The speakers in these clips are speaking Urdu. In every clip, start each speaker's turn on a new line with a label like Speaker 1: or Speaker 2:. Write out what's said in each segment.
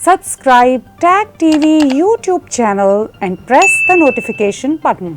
Speaker 1: Subscribe Tag TV YouTube channel and press the notification button.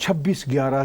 Speaker 2: 26/11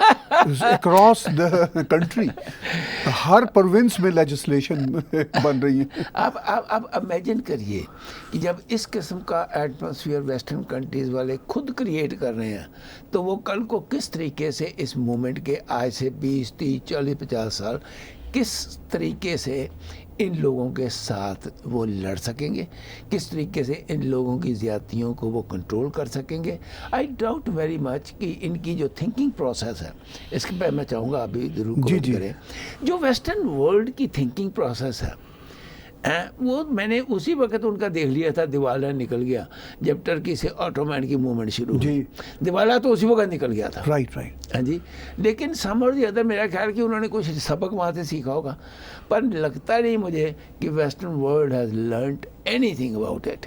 Speaker 2: across the country Hare province میں لیجسلیشن بن رہی ہے.
Speaker 3: آپ امیجن کریے کہ جب اس قسم کا ایٹماسفیئر ویسٹرن کنٹریز والے خود کریٹ کر رہے ہیں تو وہ کل کو کس طریقے سے اس مومنٹ کے آج سے 20 30 40 50 سال کس طریقے سے ان لوگوں کے ساتھ وہ لڑ سکیں گے, کس طریقے سے ان لوگوں کی زیادتیوں کو وہ کنٹرول کر سکیں گے. آئی ڈاؤٹ ویری مچ کہ ان کی جو تھنکنگ پروسیس ہے, اس کے پہ میں چاہوں گا ابھی ضرور کوشش کریں, جو ویسٹرن ورلڈ کی تھنکنگ پروسیس ہے وہ میں نے اسی وقت ان کا دیکھ لیا تھا. دیوالا نکل گیا جب ٹرکی سے آٹومین کی موومنٹ شروع ہوئی, دیوالا تو اسی وقت نکل گیا تھا.
Speaker 2: رائٹ.
Speaker 3: ہاں جی, لیکن سم اور ادر میرا خیال کہ انہوں نے کچھ سبق وہاں سے سیکھا ہوگا, پر لگتا نہیں مجھے کہ western world has learned any thing about it.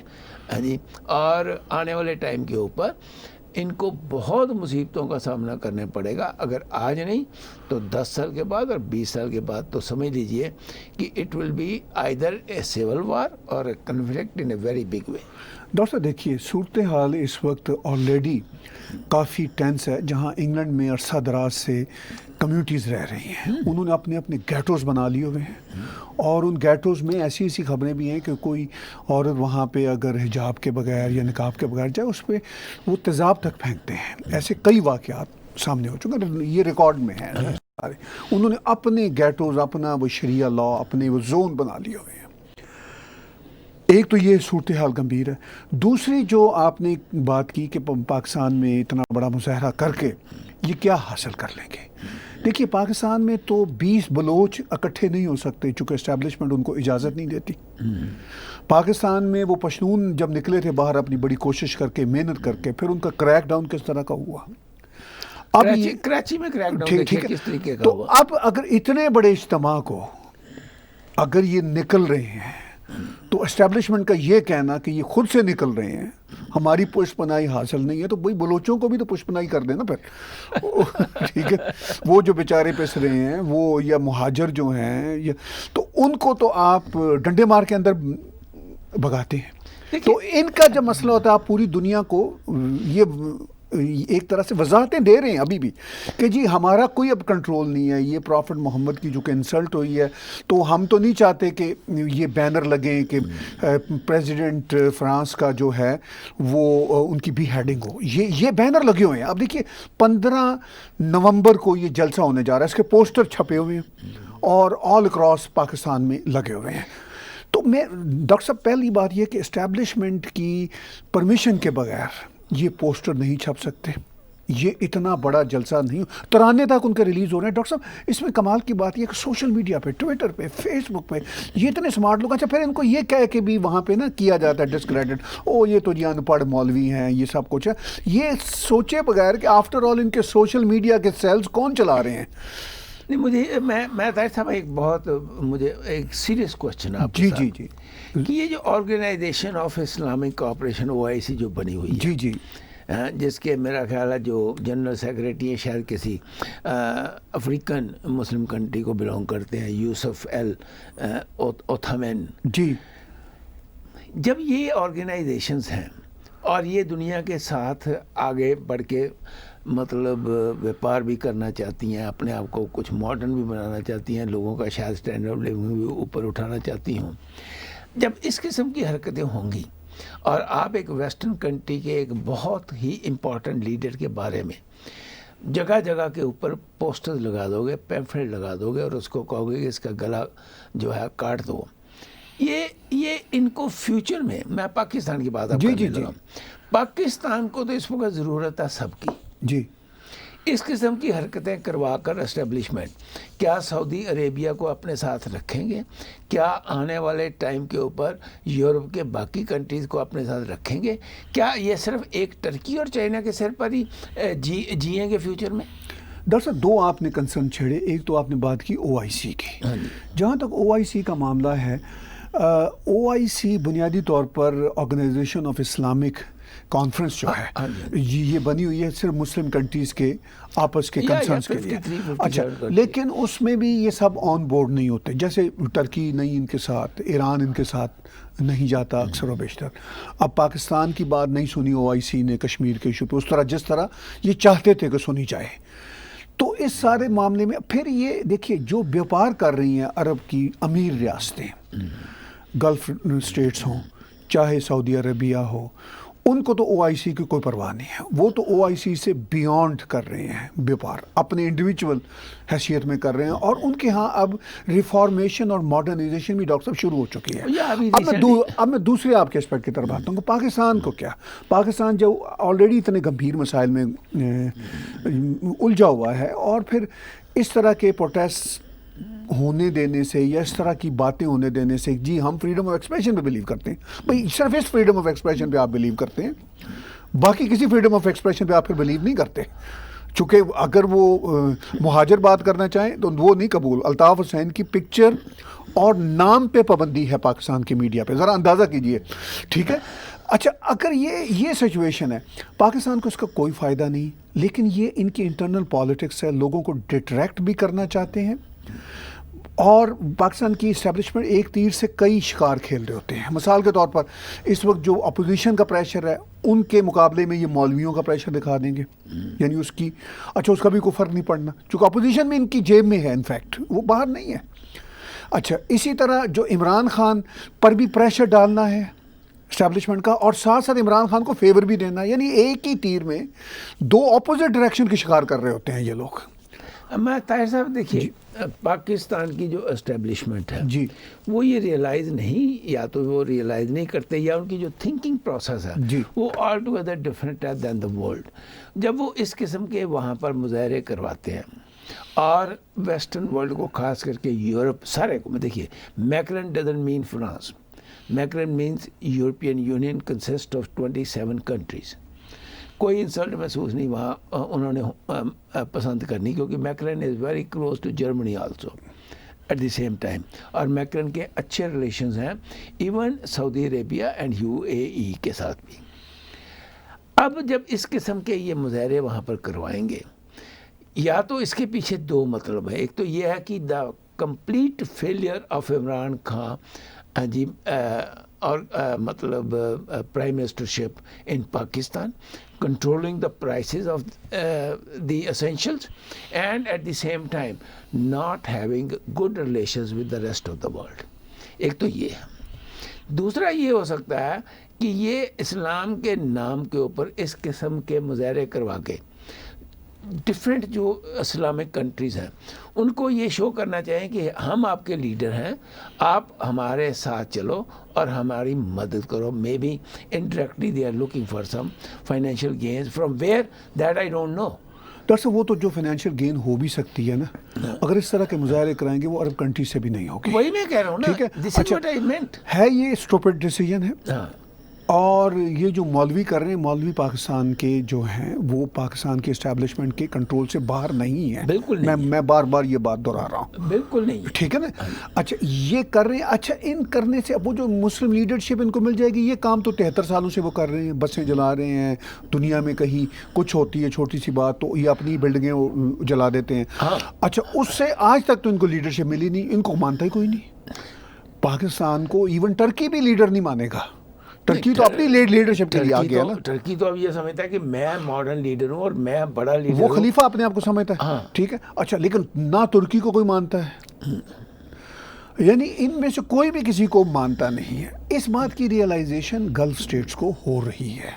Speaker 3: ہاں جی, اور آنے والے ٹائم کے اوپر ان کو بہت مصیبتوں کا سامنا کرنا پڑے گا. اگر آج نہیں تو 10 سال کے بعد اور 20 سال کے بعد تو سمجھ لیجئے کہ it will be either a civil war or a conflict in a very big way.
Speaker 2: Doctor صاحب دیکھیے صورتحال اس وقت آلریڈی کافی ٹینس ہے. جہاں انگلینڈ میں عرصہ دراز سے کمیونٹیز رہ رہی ہیں, انہوں نے اپنے اپنے گیٹوز بنا لیے ہوئے ہیں, اور ان گیٹوز میں ایسی ایسی خبریں بھی ہیں کہ کوئی عورت وہاں پہ اگر حجاب کے بغیر یا نقاب کے بغیر جائے اس پہ وہ تیزاب تک پھینکتے ہیں. ایسے کئی واقعات سامنے ہو چکے ہیں, یہ ریکارڈ میں ہیں سارے. انہوں نے اپنے گیٹوز, اپنا وہ شریعہ لا, اپنے وہ زون بنا لیے ہوئے ہیں. ایک تو یہ صورتحال گمبھیر ہے. دوسری جو آپ نے بات کی کہ پاکستان میں اتنا بڑا مظاہرہ کر کے یہ کیا حاصل کر لیں گے. دیکھیے پاکستان میں تو 20 بلوچ اکٹھے نہیں ہو سکتے چونکہ اسٹیبلشمنٹ ان کو اجازت نہیں دیتی. پاکستان میں وہ پشتون جب نکلے تھے باہر اپنی بڑی کوشش کر کے, محنت کر کے, پھر ان کا کریک ڈاؤن کس طرح کا ہوا. اب
Speaker 3: کراچی میں کریک ڈاؤن دیکھیں کس طریقے کا
Speaker 2: تو
Speaker 3: ہوا.
Speaker 2: اب اگر اتنے بڑے اجتماع کو اگر یہ نکل رہے ہیں تو اسٹیبلشمنٹ کا یہ کہنا کہ یہ خود سے نکل رہے ہیں, ہماری پشت پناہی حاصل نہیں ہے, تو وہی بلوچوں کو بھی تو پشت پناہی کر دینا پھر. ٹھیک ہے, وہ جو بیچارے پس رہے ہیں وہ یا مہاجر جو ہیں تو ان کو تو آپ ڈنڈے مار کے اندر بھگاتے ہیں. تو ان کا جب مسئلہ ہوتا ہے آپ پوری دنیا کو یہ ایک طرح سے وضاحتیں دے رہے ہیں ابھی بھی کہ جی ہمارا کوئی اب کنٹرول نہیں ہے. یہ پرافٹ محمد کی جو کہ انسلٹ ہوئی ہے تو ہم تو نہیں چاہتے کہ یہ بینر لگیں کہ پریزیڈنٹ فرانس کا جو ہے وہ ان کی بھی ہیڈنگ ہو. یہ بینر لگے ہوئے ہیں. اب دیکھیے 15 نومبر کو یہ جلسہ ہونے جا رہا ہے, اس کے پوسٹر چھپے ہوئے ہیں اور آل اکراس پاکستان میں لگے ہوئے ہیں. تو میں ڈاکٹر صاحب پہلی بات یہ کہ اسٹیبلشمنٹ کی پرمیشن کے بغیر یہ پوسٹر نہیں چھپ سکتے. یہ اتنا بڑا جلسہ نہیں, ترانے تک ان کے ریلیز ہو رہے ہیں. ڈاکٹر صاحب اس میں کمال کی بات یہ کہ سوشل میڈیا پہ, ٹویٹر پہ, فیس بک پہ یہ اتنے سمارٹ لوگ, اچھا پھر ان کو یہ کہہ کے بھی وہاں پہ نا کیا جاتا ہے ڈسکریڈٹ, او یہ تو جی ان پڑھ مولوی ہیں, یہ سب کچھ ہے. یہ سوچے بغیر کہ آفٹر آل ان کے سوشل میڈیا کے سیلز کون چلا رہے ہیں.
Speaker 3: نہیں مجھے میں طاہر صاحب ایک بہت مجھے ایک سیریس کوشچن آپ
Speaker 2: جی
Speaker 3: کہ یہ جو organisation of Islamic cooperation OIC جو بنی ہوئی ہے
Speaker 2: جی
Speaker 3: جس کے میرا خیال ہے جو جنرل سیکریٹری ہیں شاید کسی افریقن مسلم کنٹری کو بلانگ کرتے ہیں, یوسف ایل اوتھامین.
Speaker 2: جی
Speaker 3: جب یہ آرگنائزیشنز ہیں اور یہ دنیا کے ساتھ آگے بڑھ کے مطلب ویپار بھی کرنا چاہتی ہیں, اپنے آپ کو کچھ ماڈرن بھی بنانا چاہتی ہیں, لوگوں کا شاید اسٹینڈرڈ آف لیونگ بھی اوپر اٹھانا چاہتی ہوں, جب اس قسم کی حرکتیں ہوں گی اور آپ ایک ویسٹرن کنٹری کے ایک بہت ہی امپورٹنٹ لیڈر کے بارے میں جگہ جگہ کے اوپر پوسٹرز لگا دو گے, پیمفلیٹ لگا دو گے اور اس کو کہو گے کہ اس کا گلا جو ہے کاٹ دو, یہ ان کو فیوچر میں پاکستان کی بات آپ کرنے لگا. پاکستان کو تو اس وقت ضرورت ہے سب کی.
Speaker 2: جی
Speaker 3: اس قسم کی حرکتیں کروا کر اسٹیبلشمنٹ کیا سعودی عربیہ کو اپنے ساتھ رکھیں گے؟ کیا آنے والے ٹائم کے اوپر یورپ کے باقی کنٹریز کو اپنے ساتھ رکھیں گے؟ کیا یہ صرف ایک ٹرکی اور چائنا کے سر پر ہی جیئیں گے فیوچر میں؟
Speaker 2: ڈاکٹر صاحب دو آپ نے کنسرن چھیڑے. ایک تو آپ نے بات کی OIC کی. جہاں تک OIC کا معاملہ ہے, OIC بنیادی طور پر آرگنائزیشن آف اسلامک کانفرنس جو ہے یہ بنی ہوئی ہے صرف مسلم کنٹریز کے آپس کے کنسرنس کے لیے. اچھا, لیکن اس میں بھی یہ سب آن بورڈ نہیں ہوتے. جیسے ترکی نہیں ان کے ساتھ, ایران ان کے ساتھ نہیں جاتا اکثر و بیشتر. اب پاکستان کی بات نہیں سنی OIC نے کشمیر کے ایشو پہ اس طرح جس طرح یہ چاہتے تھے کہ سنی جائے. تو اس سارے معاملے میں پھر یہ دیکھیے جو بیوپار کر رہی ہیں عرب کی امیر ریاستیں، گلف اسٹیٹس ہوں چاہے سعودی عربیہ ہو، ان کو تو او آئی سی کی کوئی پرواہ نہیں ہے، وہ تو او آئی سی سے بیونڈ کر رہے ہیں بیوپار، اپنے انڈیویجول حیثیت میں کر رہے ہیں، اور ان کے ہاں اب ریفارمیشن اور ماڈرنائزیشن بھی ڈاکٹر صاحب شروع ہو چکی ہے۔ اب میں دوسرے آپ کے اسپیکٹ کی طرف آتا ہوں کہ پاکستان کو کیا، پاکستان جو آلریڈی اتنے گمبھیر مسائل میں الجھا ہوا ہے، اور پھر اس طرح کے پروٹیسٹ ہونے دینے سے یا اس طرح کی باتیں ہونے دینے سے، جی ہم فریڈم آف ایکسپریشن پہ بلیو کرتے ہیں، بھائی صرف اس فریڈم آف ایکسپریشن پہ آپ بلیو کرتے ہیں، باقی کسی فریڈم آف ایکسپریشن پہ آپ پھر بلیو نہیں کرتے، چونکہ اگر وہ مہاجر بات کرنا چاہیں تو وہ نہیں قبول۔ الطاف حسین کی پکچر اور نام پہ پابندی ہے پاکستان کی میڈیا پہ، ذرا اندازہ کیجئے، ٹھیک ہے؟ اچھا اگر یہ سچویشن ہے، پاکستان کو اس کا کوئی فائدہ نہیں، لیکن یہ ان کی انٹرنل پالیٹکس ہے، لوگوں کو ڈٹریکٹ بھی کرنا چاہتے ہیں، اور پاکستان کی اسٹیبلشمنٹ ایک تیر سے کئی شکار کھیل رہے ہوتے ہیں۔ مثال کے طور پر اس وقت جو اپوزیشن کا پریشر ہے، ان کے مقابلے میں یہ مولویوں کا پریشر دکھا دیں گے، یعنی اس کا بھی کوئی فرق نہیں پڑنا، چونکہ اپوزیشن میں ان کی جیب میں ہے، انفیکٹ وہ باہر نہیں ہے۔ اچھا اسی طرح جو عمران خان پر بھی پریشر ڈالنا ہے اسٹیبلشمنٹ کا، اور ساتھ ساتھ عمران خان کو فیور بھی دینا، یعنی ایک ہی تیر میں دو اپوزٹ ڈائریکشن کے شکار کر رہے ہوتے ہیں یہ لوگ۔
Speaker 3: میں طاہر صاحب دیکھیے، پاکستان کی جو اسٹیبلشمنٹ ہے
Speaker 2: جی
Speaker 3: وہ یہ ریئلائز نہیں، یا تو وہ ریئلائز نہیں کرتے، یا ان کی جو تھنکنگ پروسیس ہے
Speaker 2: جی
Speaker 3: وہ آل ٹوگیدر ڈفرینٹ ہے دین دا ورلڈ۔ جب وہ اس قسم کے وہاں پر مظاہرے کرواتے ہیں، اور ویسٹرن ورلڈ کو خاص کر کے یورپ سارے کو، دیکھیے Macron doesn't mean France, Macron means European Union consist of 27 countries. کوئی انسلٹ محسوس نہیں وہاں انہوں نے پسند کرنی، کیونکہ Macron is very close to Germany also at the same time, اور میکرن کے اچھے ریلیشنز ہیں even Saudi Arabia and U A E کے ساتھ بھی۔ اب جب اس قسم کے یہ مظاہرے وہاں پر کروائیں گے، یا تو اس کے پیچھے دو مطلب ہے، ایک تو یہ ہے کہ the complete failure of Imran Khan ji اور مطلب prime ministership in Pakistan, controlling the prices of the essentials, and at the same time not having good relations with the rest of the world۔ ایک تو یہ ہے۔ دوسرا یہ ہو سکتا ہے کہ یہ اسلام کے نام کے اوپر اس قسم کے مظاہرے کروا کے ڈفرینٹ جو اسلامک کنٹریز ہیں ان کو یہ شو کرنا چاہیں کہ ہم آپ کے لیڈر ہیں، آپ ہمارے ساتھ چلو اور ہماری مدد کرو۔ May be indirectly they are looking for some financial gains from where that I don't know.
Speaker 2: Doctor صاحب وہ تو جو فائنینشیل گین ہو بھی سکتی ہے نا، اگر اس طرح کے مظاہرے کرائیں گے وہ عرب کنٹری سے بھی نہیں ہوگی۔
Speaker 3: وہی میں کہہ رہا ہوں نا،
Speaker 2: ٹھیک ہے،
Speaker 3: دس از واٹ آئی مینٹ۔
Speaker 2: ہے یہ اسٹوپڈ ڈیسیژن ہے،
Speaker 3: ہاں،
Speaker 2: اور یہ جو مولوی کر رہے ہیں، مولوی پاکستان کے جو ہیں وہ پاکستان کے اسٹیبلشمنٹ کے کنٹرول سے باہر نہیں ہیں،
Speaker 3: بالکل نہیں۔
Speaker 2: میں بار بار یہ بات دہرا رہا ہوں،
Speaker 3: بالکل نہیں،
Speaker 2: ٹھیک ہے نا۔ اچھا یہ کر رہے ہیں، اچھا ان کرنے سے اب وہ جو مسلم لیڈرشپ ان کو مل جائے گی، یہ کام تو 73 سالوں سے وہ کر رہے ہیں، بسیں جلا رہے ہیں، دنیا میں کہیں کچھ ہوتی ہے چھوٹی سی بات تو یہ اپنی بلڈنگیں جلا دیتے ہیں۔ اچھا اس سے آج تک تو ان کو لیڈرشپ ملی نہیں، ان کو مانتا ہی کوئی نہیں پاکستان کو، ایون ٹرکی بھی لیڈر نہیں مانے گا۔ ٹرکی تو اپنی لیڈرشپ کے لیے آ گیا نا،
Speaker 3: ٹرکی تو اب یہ سمجھتا ہے کہ میں ماڈرن لیڈر ہوں اور میں بڑا لیڈر
Speaker 2: وہ
Speaker 3: ہوں،
Speaker 2: خلیفہ اپنے آپ کو سمجھتا ہے، ٹھیک ہے۔ اچھا لیکن نہ ترکی کو کوئی مانتا ہے، یعنی ان میں سے کوئی بھی کسی کو مانتا نہیں ہے۔ اس بات کی ریئلائزیشن گلف اسٹیٹس کو ہو رہی ہے،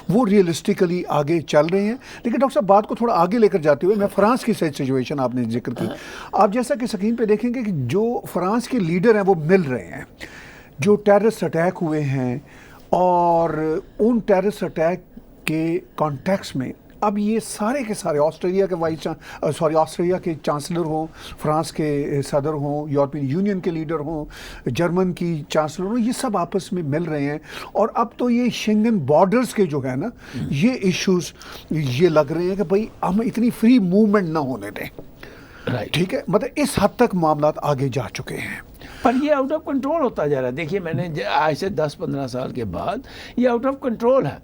Speaker 2: وہ ریئلسٹکلی آگے چل رہے ہیں۔ لیکن ڈاکٹر صاحب بات کو تھوڑا آگے لے کر جاتے ہوئے میں فرانس کی سچویشن آپ نے ذکر کی، آپ جیسا کہ سکرین پہ دیکھیں گے کہ جو فرانس کے لیڈر ہیں وہ مل رہے ہیں، جو ٹیررسٹ اٹیک ہوئے ہیں، اور ان ٹیررسٹ اٹیک کے کانٹیکس میں اب یہ سارے کے سارے آسٹریلیا کے چانسلر ہوں، فرانس کے صدر ہوں، یورپین یونین کے لیڈر ہوں، جرمن کی چانسلر ہوں، یہ سب آپس میں مل رہے ہیں، اور اب تو یہ شنگن بارڈرز کے جو ہے نا یہ ایشوز یہ لگ رہے ہیں کہ بھائی ہم اتنی فری موومنٹ نہ ہونے دیں، ٹھیک ہے، مطلب اس حد تک معاملات آگے جا چکے ہیں۔
Speaker 3: پر یہ آؤٹ آف کنٹرول ہوتا جا رہا ہے۔ دیکھیے میں نے آج سے 10-15 سال کے بعد یہ آؤٹ آف کنٹرول ہے۔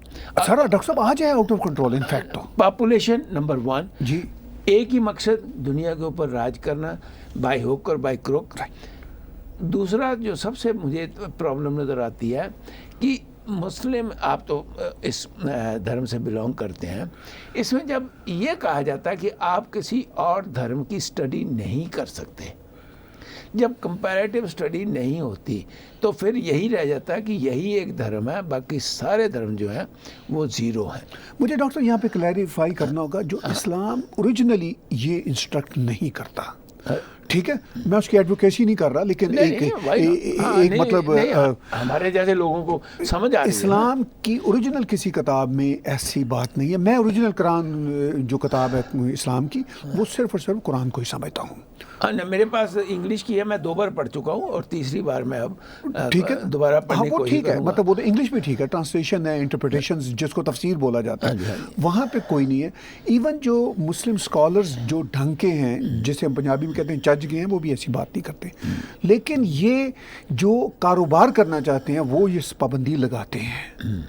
Speaker 2: سر ڈاکٹر صاحب آج ہے آؤٹ آف کنٹرول انفیکٹ تو
Speaker 3: پاپولیشن نمبر 1
Speaker 2: جی،
Speaker 3: ایک ہی مقصد دنیا کے اوپر راج کرنا، بائی ہوک اور بائی کروک۔ دوسرا جو سب سے مجھے پرابلم نظر آتی ہے کہ مسلم آپ تو اس دھرم سے بلونگ کرتے ہیں، اس میں جب یہ کہا جاتا ہے کہ آپ کسی اور دھرم کی اسٹڈی نہیں کر سکتے، جب کمپیریٹیو اسٹڈی نہیں ہوتی تو پھر یہی رہ جاتا ہے کہ یہی ایک دھرم ہے، باقی سارے دھرم جو ہیں وہ زیرو ہیں۔
Speaker 2: مجھے ڈاکٹر یہاں پہ کلیریفائی کرنا ہوگا، جو اسلام اوریجنلی یہ انسٹرکٹ نہیں کرتا، ٹھیک ہے، میں اس کی ایڈوکیسی نہیں کر رہا، لیکن ایک مطلب
Speaker 3: ہمارے جیسے لوگوں کو سمجھ آ رہی ہے
Speaker 2: اسلام کی اوریجنل کسی کتاب میں ایسی بات نہیں ہے۔ میں اوریجنل قرآن جو کتاب ہے اسلام کی، وہ صرف اور صرف قرآن کو ہی سمجھتا ہوں۔
Speaker 3: میرے پاس انگلش کی ہے، میں 2 بار پڑھ چکا ہوں اور تیسری بار میں اب
Speaker 2: ٹھیک ہے،
Speaker 3: دوبارہ پڑھنے
Speaker 2: وہ
Speaker 3: کو
Speaker 2: ٹھیک ہے، مطلب وہ تو انگلش بھی ٹھیک ہے، ٹرانسلیشن ہے، انٹرپریٹیشن جس کو تفسیر بولا جاتا ہے، وہاں پہ کوئی نہیں ہے۔ ایون جو مسلم اسکالرز جو ڈھنگ کے ہیں، جسے ہم پنجابی میں کہتے ہیں چج گئے ہیں، وہ بھی ایسی بات نہیں کرتے، لیکن یہ جو کاروبار کرنا چاہتے ہیں وہ یہ پابندی لگاتے ہیں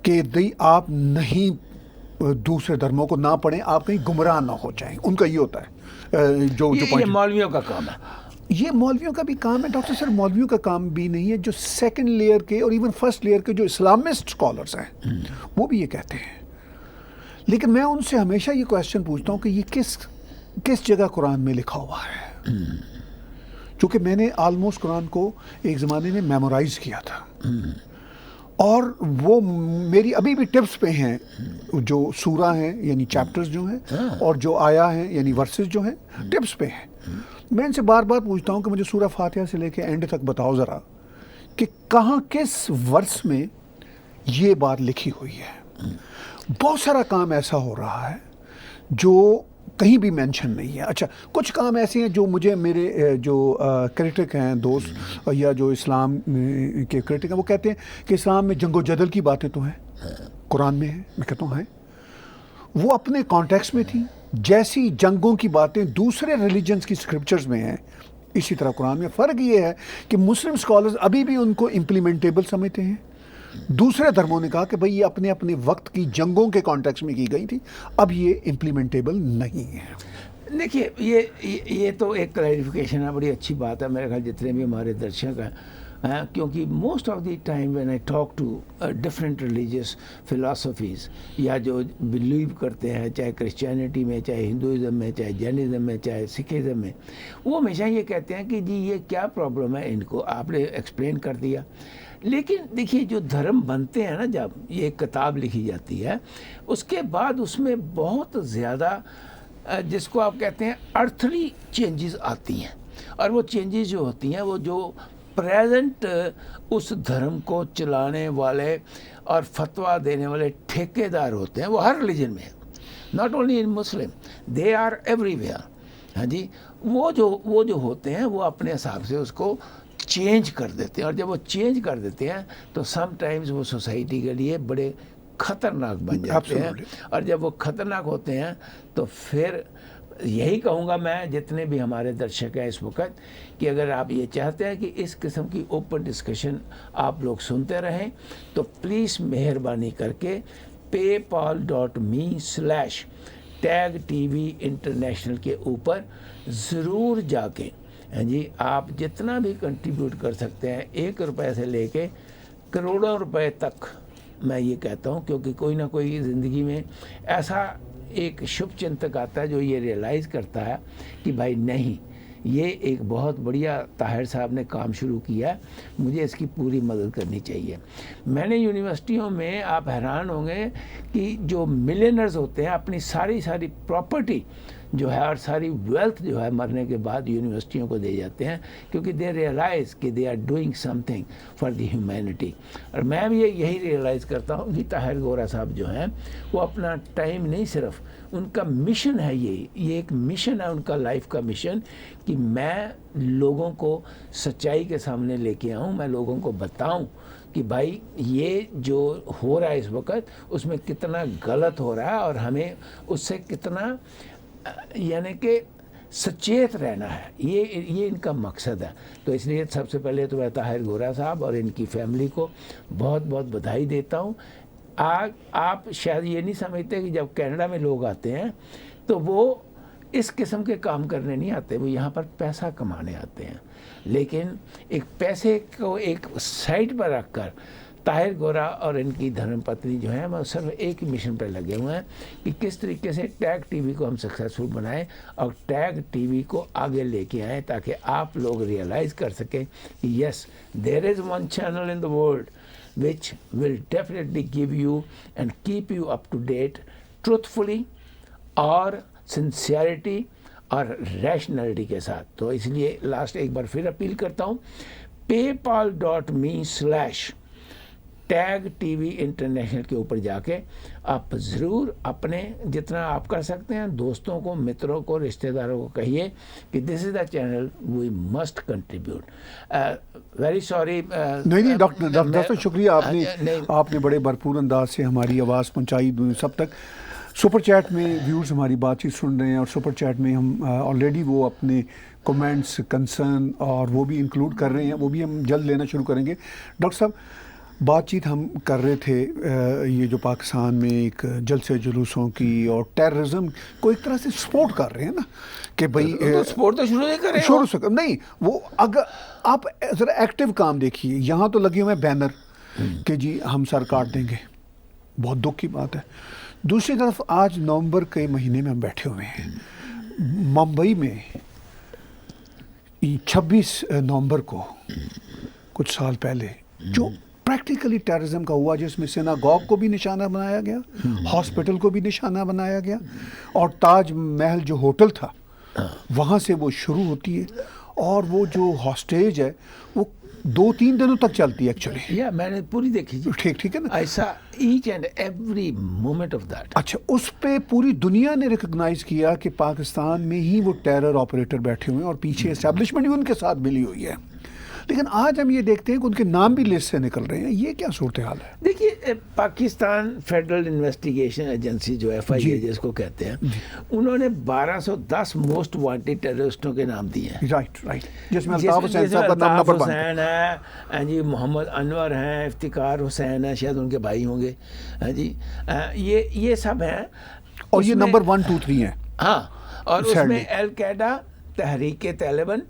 Speaker 2: کہ آپ نہیں دوسرے دھرموں کو نہ پڑھیں، آپ کہیں گمراہ نہ ہو جائیں، ان کا یہ ہوتا ہے جو
Speaker 3: یہ مولویوں کا کام ہے۔
Speaker 2: یہ مولویوں کا بھی کام ہے ڈاکٹر صاحب، مولویوں کا کام بھی نہیں ہے، جو سیکنڈ لیئر کے اور ایون فرسٹ لیئر کے جو اسلامسٹ اسکالرس ہیں وہ بھی یہ کہتے ہیں۔ لیکن میں ان سے ہمیشہ یہ کویسچن پوچھتا ہوں کہ یہ کس جگہ قرآن میں لکھا ہوا ہے، چونکہ میں نے آلموسٹ قرآن کو ایک زمانے میں میمورائز کیا تھا، اور وہ میری ابھی بھی ٹپس پہ ہیں، جو سورہ ہیں یعنی چیپٹرز جو ہیں، اور جو آیا ہیں یعنی ورسز جو ہیں ٹپس پہ ہیں۔ میں ان سے بار بار پوچھتا ہوں کہ مجھے سورہ فاتحہ سے لے کے اینڈ تک بتاؤ ذرا کہ کہاں کس ورس میں یہ بات لکھی ہوئی ہے۔ بہت سارا کام ایسا ہو رہا ہے جو کہیں بھی مینشن نہیں ہے۔ اچھا، کچھ کام ایسے ہیں جو مجھے میرے جو کرٹک ہیں دوست یا جو اسلام کے کرٹک ہیں، وہ کہتے ہیں کہ اسلام میں جنگ و جدل کی باتیں تو ہیں، قرآن میں ہیں۔ میں کہتا ہوں ہیں، وہ اپنے کانٹیکس میں تھی، جیسی جنگوں کی باتیں دوسرے ریلیجنز کی اسکرپچرز میں ہیں اسی طرح قرآن میں۔ فرق یہ ہے کہ مسلم اسکالرز ابھی بھی ان کو امپلیمنٹیبل سمجھتے ہیں، دوسرے دھرموں نے کہا کہ بھئی یہ اپنے اپنے وقت کی جنگوں کے کانٹیکس میں کی گئی تھی، اب یہ امپلیمنٹیبل نہیں ہے۔
Speaker 3: دیکھیے یہ تو ایک کلیریفیکیشن ہے، بڑی اچھی بات ہے، میرے خیال جتنے بھی ہمارے درشک ہیں، کیونکہ most of the time when I talk to different religious philosophies, یا جو بلیو کرتے ہیں چاہے کرسچینٹی میں، چاہے ہندوازم میں، چاہے جینزم میں، چاہے سکھزم میں، وہ ہمیشہ یہ کہتے ہیں کہ جی یہ کیا پرابلم ہے ان کو، آپ نے ایکسپلین کر دیا۔ لیکن دیکھیے جو دھرم بنتے ہیں نا، جب یہ ایک کتاب لکھی جاتی ہے، اس کے بعد اس میں بہت زیادہ جس کو آپ کہتے ہیں ارتھلی چینجز آتی ہیں، اور وہ چینجز جو ہوتی ہیں وہ جو پریزنٹ اس دھرم کو چلانے والے اور فتویٰ دینے والے ٹھیکے دار ہوتے ہیں، وہ ہر ریلیجن میں ہیں، not only in Muslim, they are everywhere. ہاں جی، وہ جو ہوتے ہیں وہ اپنے حساب سے اس کو چینج کر دیتے ہیں، اور جب وہ چینج کر دیتے ہیں تو سم ٹائمز وہ سوسائٹی کے لیے بڑے خطرناک بن جاتے ہیں، اور جب وہ خطرناک ہوتے ہیں تو پھر یہی کہوں گا میں جتنے بھی ہمارے درشک ہیں اس وقت، کہ اگر آپ یہ چاہتے ہیں کہ اس قسم کی اوپن ڈسکشن آپ لوگ سنتے رہیں تو پلیز مہربانی کر کے paypal.me/TAG-TV انٹرنیشنل کے اوپر ضرور جا کے جی آپ جتنا بھی کنٹریبیوٹ کر سکتے ہیں، 1 روپے سے لے کے کروڑوں روپے تک، میں یہ کہتا ہوں، کیونکہ کوئی نہ کوئی زندگی میں ایسا ایک شبھ چنتک آتا ہے جو یہ ریئلائز کرتا ہے کہ بھائی نہیں، یہ ایک بہت بڑھیا طاہر صاحب نے کام شروع کیا ہے، مجھے اس کی پوری مدد کرنی چاہیے۔ میں نے یونیورسٹیوں میں، آپ حیران ہوں گے کہ جو ملینرز ہوتے ہیں اپنی ساری پراپرٹی جو ہے اور ساری ویلتھ جو ہے مرنے کے بعد یونیورسٹیوں کو دے جاتے ہیں، کیونکہ دے ریئلائز کہ they are doing something for the humanity. اور میں بھی یہی ریئلائز کرتا ہوں کہ طاہر گورا صاحب جو ہیں وہ اپنا ٹائم نہیں، صرف ان کا مشن ہے، یہ ایک مشن ہے ان کا، لائف کا مشن، کہ میں لوگوں کو سچائی کے سامنے لے کے آؤں، میں لوگوں کو بتاؤں کہ بھائی یہ جو ہو رہا ہے اس وقت اس میں کتنا غلط ہو رہا ہے، اور ہمیں اس سے کتنا یعنی کہ سچیت رہنا ہے، یہ ان کا مقصد ہے۔ تو اس لیے سب سے پہلے تو میں طاہر گورا صاحب اور ان کی فیملی کو بہت بہت بدھائی دیتا ہوں۔ آپ شاید یہ نہیں سمجھتے کہ جب کینیڈا میں لوگ آتے ہیں تو وہ اس قسم کے کام کرنے نہیں آتے، وہ یہاں پر پیسہ کمانے آتے ہیں، لیکن ایک پیسے کو ایک سائڈ پر رکھ کر طاہر گورا اور ان کی دھرم پتنی جو ہیں وہ صرف ایک مشن پہ لگے ہوئے ہیں کہ کس طریقے سے ٹیگ ٹی وی کو ہم سکسیسفل بنائیں اور ٹیگ ٹی وی کو آگے لے کے آئیں تاکہ آپ لوگ ریئلائز کر سکیں کہ yes there is one channel in the world which will definitely give you and keep you up to date truthfully اور sincerity اور rationality کے ساتھ. تو اس لیے لاسٹ ایک بار پھر اپیل کرتا ہوں paypal.me/tag-tv international کے اوپر جا کے آپ ضرور اپنے جتنا آپ کر سکتے ہیں دوستوں کو، متروں کو، رشتہ داروں کو کہیے کہ this is the channel we must contribute. Very sorry.
Speaker 2: نہیں ڈاکٹر شکریہ، آپ نے بڑے بھرپور انداز سے ہماری آواز پہنچائی سب تک. سپر چیٹ میں ویورز ہماری بات چیت سن رہے ہیں اور سپر چیٹ میں ہم آلریڈی وہ اپنے کمنٹس، کنسرن اور وہ بھی انکلوڈ کر رہے ہیں، وہ بھی ہم جلد لینا شروع کریں گے. ڈاکٹر صاحب بات چیت ہم کر رہے تھے یہ جو پاکستان میں ایک جلسے جلوسوں کی اور ٹیررزم کو ایک طرح سے سپورٹ کر رہے ہیں نا کہ بھائی
Speaker 3: سپورٹ تو شروع نہیں کر رہے
Speaker 2: شروع سے نہیں، وہ اگر آپ ذرا ایکٹیو کام دیکھیے، یہاں تو لگے ہوئے بینر کہ جی ہم سر کاٹ دیں گے، بہت دکھ کی بات ہے. دوسری طرف آج نومبر کے مہینے میں ہم بیٹھے ہوئے ہیں ممبئی میں 26 نومبر کو کچھ سال پہلے جو پریکٹیکلی ٹیررزم کا ہوا، جس میں سیناگوگ کو بھی نشانہ بنایا گیا، ہاسپٹل کو بھی نشانہ بنایا گیا، اور تاج محل جو ہوٹل تھا وہاں سے وہ شروع ہوتی ہے اور وہ جو ہاسٹیج ہے وہ 2-3 دنوں تک چلتی ہے ایکچولی.
Speaker 3: میں نے پوری دیکھی جی.
Speaker 2: ٹھیک ہے نا.
Speaker 3: ایسا each and every moment of that.
Speaker 2: اچھا، اس پہ پوری دنیا نے ریکگنائز کیا کہ پاکستان میں ہی وہ ٹیرر آپریٹر بیٹھے ہوئے ہیں اور پیچھے اسٹیبلشمنٹ بھی ان کے ساتھ ملی ہوئی ہے. لیکن آج ہم یہ دیکھتے ہیں کہ ان کے نام بھی لسٹ سے نکل رہے ہیں. یہ کیا صورتحال ہے؟
Speaker 3: دیکھیے پاکستان فیڈرل انویسٹیگیشن ایجنسی جو FIA جس کو کہتے ہیں، انہوں نے 1210 موسٹ وانٹیڈ ٹیررسٹوں کے نام دیے ہیں.
Speaker 2: رائٹ جس میں الطاف حسین صاحب کا نام نمبر 1
Speaker 3: حسین ہے جی، محمد انور ہیں، افتخار حسین ہے، شاید ان کے بھائی ہوں گے جی، یہ سب ہیں
Speaker 2: اور یہ نمبر 1 2 3 ہیں.
Speaker 3: ہاں، اور اس میں القاعدہ، تحریک طالبان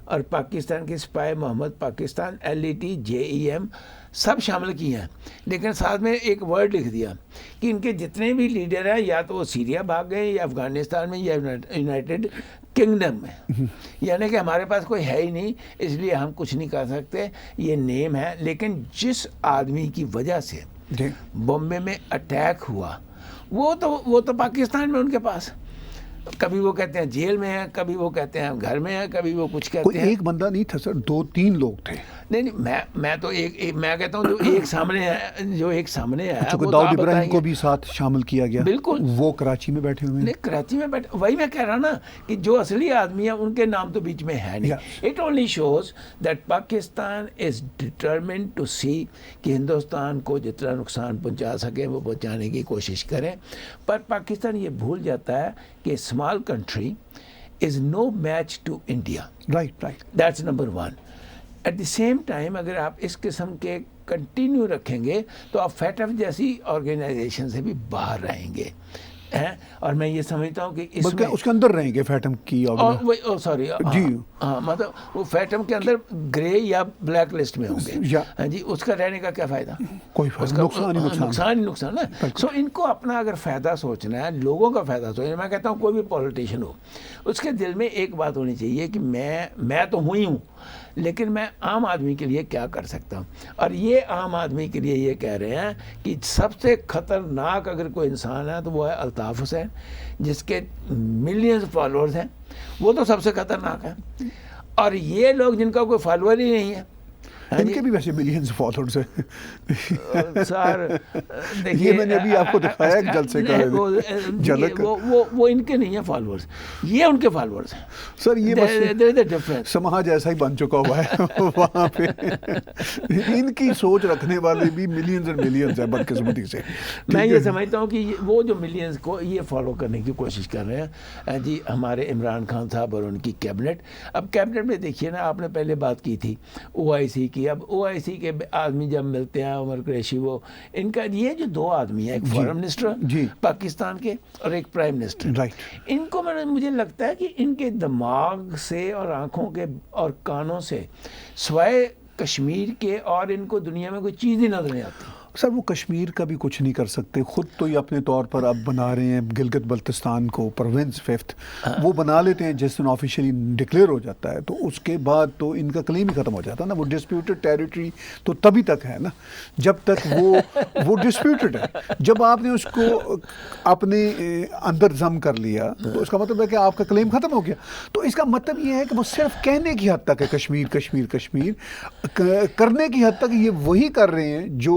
Speaker 3: اور پاکستان کے سپاہی محمد پاکستان LET JEM سب شامل کیے ہیں. لیکن ساتھ میں ایک ورڈ لکھ دیا کہ ان کے جتنے بھی لیڈر ہیں یا تو وہ سیریا بھاگ گئے یا افغانستان میں یا یونائٹڈ کنگڈم میں، یعنی کہ ہمارے پاس کوئی ہے ہی نہیں، اس لیے ہم کچھ نہیں کر سکتے. یہ نیم ہے. لیکن جس آدمی کی وجہ سے بمبے میں اٹیک ہوا وہ تو پاکستان میں ان کے پاس، کبھی وہ کہتے ہیں جیل میں ہیں، کبھی وہ کہتے ہیں گھر میں ہیں، کبھی وہ کچھ کہتے ہیں.
Speaker 2: ایک بندہ نہیں تھا سر، 2-3 لوگ تھے.
Speaker 3: نہیں میں تو میں کہتا ہوں جو ایک سامنے ہے
Speaker 2: چونکہ داؤد ابراہیم کو بھی ساتھ شامل کیا گیا.
Speaker 3: بالکل،
Speaker 2: وہ کراچی میں بیٹھے ہوئے ہیں.
Speaker 3: نہیں، کراچی میں بیٹھے، وہی میں کہہ رہا نا کہ جو اصلی آدمی ہیں ان کے نام تو بیچ میں ہے نہیں. It only shows that Pakistan is determined to see کہ ہندوستان کو جتنا نقصان پہنچا سکے وہ پہنچانے کی کوشش کریں. پر پاکستان یہ بھول جاتا ہے کہ small country is no match to India.
Speaker 2: Right
Speaker 3: that's number 1. At the same time اگر آپ اس قسم کے کنٹینیو رکھیں گے تو آپ FATF جیسی آرگنائزیشن سے بھی باہر رہیں گے. اور میں یہ سمجھتا ہوں کہ اس میں
Speaker 2: اس کے اندر رہیں گے FATF کی
Speaker 3: سوری
Speaker 2: جی
Speaker 3: ہاں، مطلب وہ FATF کے اندر گرے یا بلیک لسٹ میں ہوں گے. ہاں جی، اس کا رہنے کا کیا فائدہ؟
Speaker 2: کوئی فائدہ،
Speaker 3: نقصان ہے. سو ان کو اپنا اگر فائدہ سوچنا ہے، لوگوں کا فائدہ سوچنا ہے، میں کہتا ہوں کوئی بھی پولیٹیشین ہو اس کے دل میں ایک بات ہونی چاہیے کہ میں تو ہوئی ہوں لیکن میں عام آدمی کے لیے کیا کر سکتا ہوں. اور یہ عام آدمی کے لیے یہ کہہ رہے ہیں کہ سب سے خطرناک اگر کوئی انسان ہے تو وہ ہے الطاف حسین، جس کے ملینز فالوورز ہیں. وہ تو سب سے خطرناک ہے. اور یہ لوگ جن کا کوئی فالوور ہی نہیں ہے،
Speaker 2: ان کے بھی ویسے ملینز فالوورز ہیں.
Speaker 3: سر
Speaker 2: یہ میں نے ابھی آپ کو دکھایا ایک جلسے کا جھلک.
Speaker 3: وہ ان کے نہیں ہیں فالوورز، یہ ان کے فالوورز ہیں.
Speaker 2: سر یہ بس سماج ایسا ہی بن چکا ہوا ہے وہاں پہ. ان کی سوچ رکھنے والے بھی ملینز اور ملینز ہیں بدقسمتی سے.
Speaker 3: میں یہ سمجھتا ہوں کہ وہ جو ملینز کو یہ فالو کرنے کی کوشش کر رہے ہیں جی ہمارے عمران خان صاحب اور ان کی کیبنٹ. اب کیبنٹ میں دیکھیے نا، آپ نے پہلے بات کی تھی OIC کی. اب OIC کے آدمی جب ملتے ہیں، عمر قریشی، وہ ان کا یہ جو 2 آدمی ہیں، ایک فارن منسٹر پاکستان کے اور ایک پرائم منسٹر، ان کو مجھے لگتا ہے کہ ان کے دماغ سے اور آنکھوں کے اور کانوں سے سوائے کشمیر کے اور ان کو دنیا میں کوئی چیز ہی نظر نہیں آتی.
Speaker 2: سر وہ کشمیر کا بھی کچھ نہیں کر سکتے, خود تو یہ اپنے طور پر اب بنا رہے ہیں گلگت بلتستان کو پروونس 5th, وہ بنا لیتے ہیں جس دن آفیشیلی ڈکلیئر ہو جاتا ہے, تو اس کے بعد تو ان کا کلیم ہی ختم ہو جاتا ہے نا. وہ ڈسپیوٹڈ ٹیریٹری تو تبھی تک ہے نا جب تک وہ ڈسپیوٹڈ ہے. جب آپ نے اس کو اپنے اندر ضم کر لیا تو اس کا مطلب ہے کہ آپ کا کلیم ختم ہو گیا. تو اس کا مطلب یہ ہے کہ وہ صرف کہنے کی حد تک ہے کشمیر کشمیر کشمیر, کرنے کی حد تک یہ وہی کر رہے ہیں جو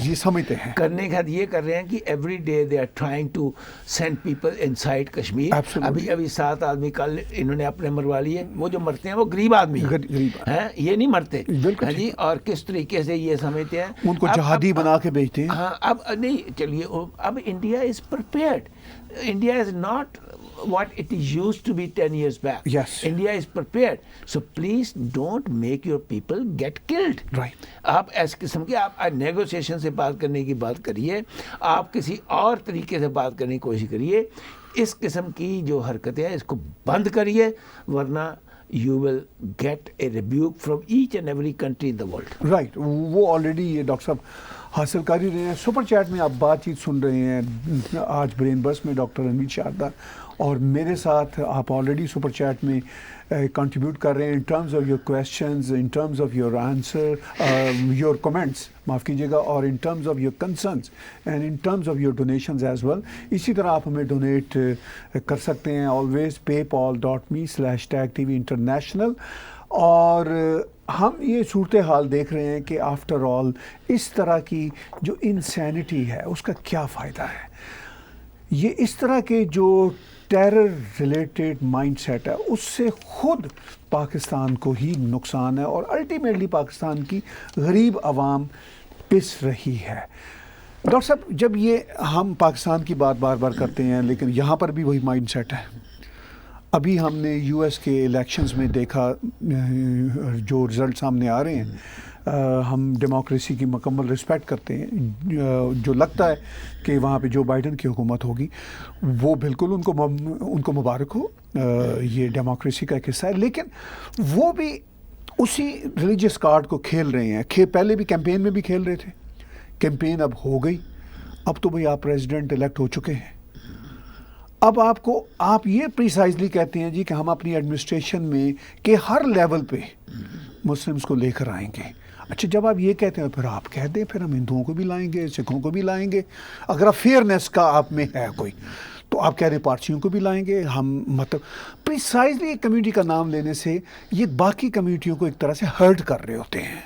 Speaker 2: یہ سمجھتے ہیں.
Speaker 3: کرنے کے بعد یہ کر رہے ہیں کہ every day they are trying to send people inside Kashmir. ابھی 7 آدمی کل انہوں نے اپنے مروا لیے. وہ جو مرتے ہیں وہ غریب آدمی ہیں, یہ نہیں مرتے جی. اور کس طریقے سے یہ سمجھتے ہیں
Speaker 2: ان کو جہادی بنا کے بیچتے ہیں.
Speaker 3: ہاں اب نہیں چلیے, اب India is prepared. India is not what it used to be 10 years back.
Speaker 2: Yes.
Speaker 3: India is prepared. So please don't make your people get killed.
Speaker 2: Right.
Speaker 3: آپ اس قسم کی آپ نیگوسیشن سے بات کرنے کی بات کریے, آپ کسی اور طریقے سے بات کرنے کی کوشش کریے. اس قسم کی جو حرکتیں ہیں اس کو بند کریے, ورنہ you will get a rebuke from each and every country in the world.
Speaker 2: Right. وہ آلریڈی یہ ڈاکٹر صاحب حاصل کر ہی رہے ہیں. سپر چیٹ میں آپ بات چیت سن رہے ہیں آج برین برس میں ڈاکٹر انیل شاردا, اور میرے ساتھ آپ آلریڈی سپر چیٹ میں کنٹریبیوٹ کر رہے ہیں in terms of your questions, in terms of your answer, your comments معاف کیجیے گا, اور in terms of your concerns and in terms of your donations as well. اسی طرح آپ ہمیں ڈونیٹ کر سکتے ہیں آلویز paypal.me/tagtv international. اور ہم یہ صورتحال دیکھ رہے ہیں کہ آفٹر آل اس طرح کی جو انسینٹی ہے اس کا کیا فائدہ ہے. یہ اس طرح کے جو ٹیرر ریلیٹڈ مائنڈ سیٹ ہے اس سے خود پاکستان کو ہی نقصان ہے, اور الٹیمیٹلی پاکستان کی غریب عوام پس رہی ہے. ڈاکٹر صاحب جب یہ ہم پاکستان کی بات بار بار کرتے ہیں لیکن یہاں پر بھی وہی مائنڈ سیٹ ہے. ابھی ہم نے یو ایس کے الیکشنز میں دیکھا جو رزلٹ سامنے آ رہے ہیں, ہم ڈیموکریسی کی مکمل رسپیکٹ کرتے ہیں. جو لگتا ہے کہ وہاں پہ جو بائیڈن کی حکومت ہوگی وہ بالکل ان کو مبارک ہو, یہ ڈیموکریسی کا ایک حصہ ہے. لیکن وہ بھی اسی ریلیجیس کارڈ کو کھیل رہے ہیں. پہلے بھی کیمپین میں بھی کھیل رہے تھے, کیمپین اب ہو گئی, اب تو بھئی آپ پریزیڈنٹ الیکٹ ہو چکے ہیں. اب آپ یہ پریسائزلی کہتے ہیں جی کہ ہم اپنی ایڈمنسٹریشن میں کہ ہر لیول پہ مسلمز کو لے کر آئیں گے. اچھا جب آپ یہ کہتے ہیں پھر آپ کہہ دیں پھر ہم ہندوؤں کو بھی لائیں گے, سکھوں کو بھی لائیں گے. اگر آپ فیئرنیس کا آپ میں ہے کوئی تو آپ کہہ رہے پارسیوں کو بھی لائیں گے. ہم مطلب پریسائزلی ایک کمیونٹی کا نام لینے سے یہ باقی کمیونٹیوں کو ایک طرح سے ہرٹ کر رہے ہوتے ہیں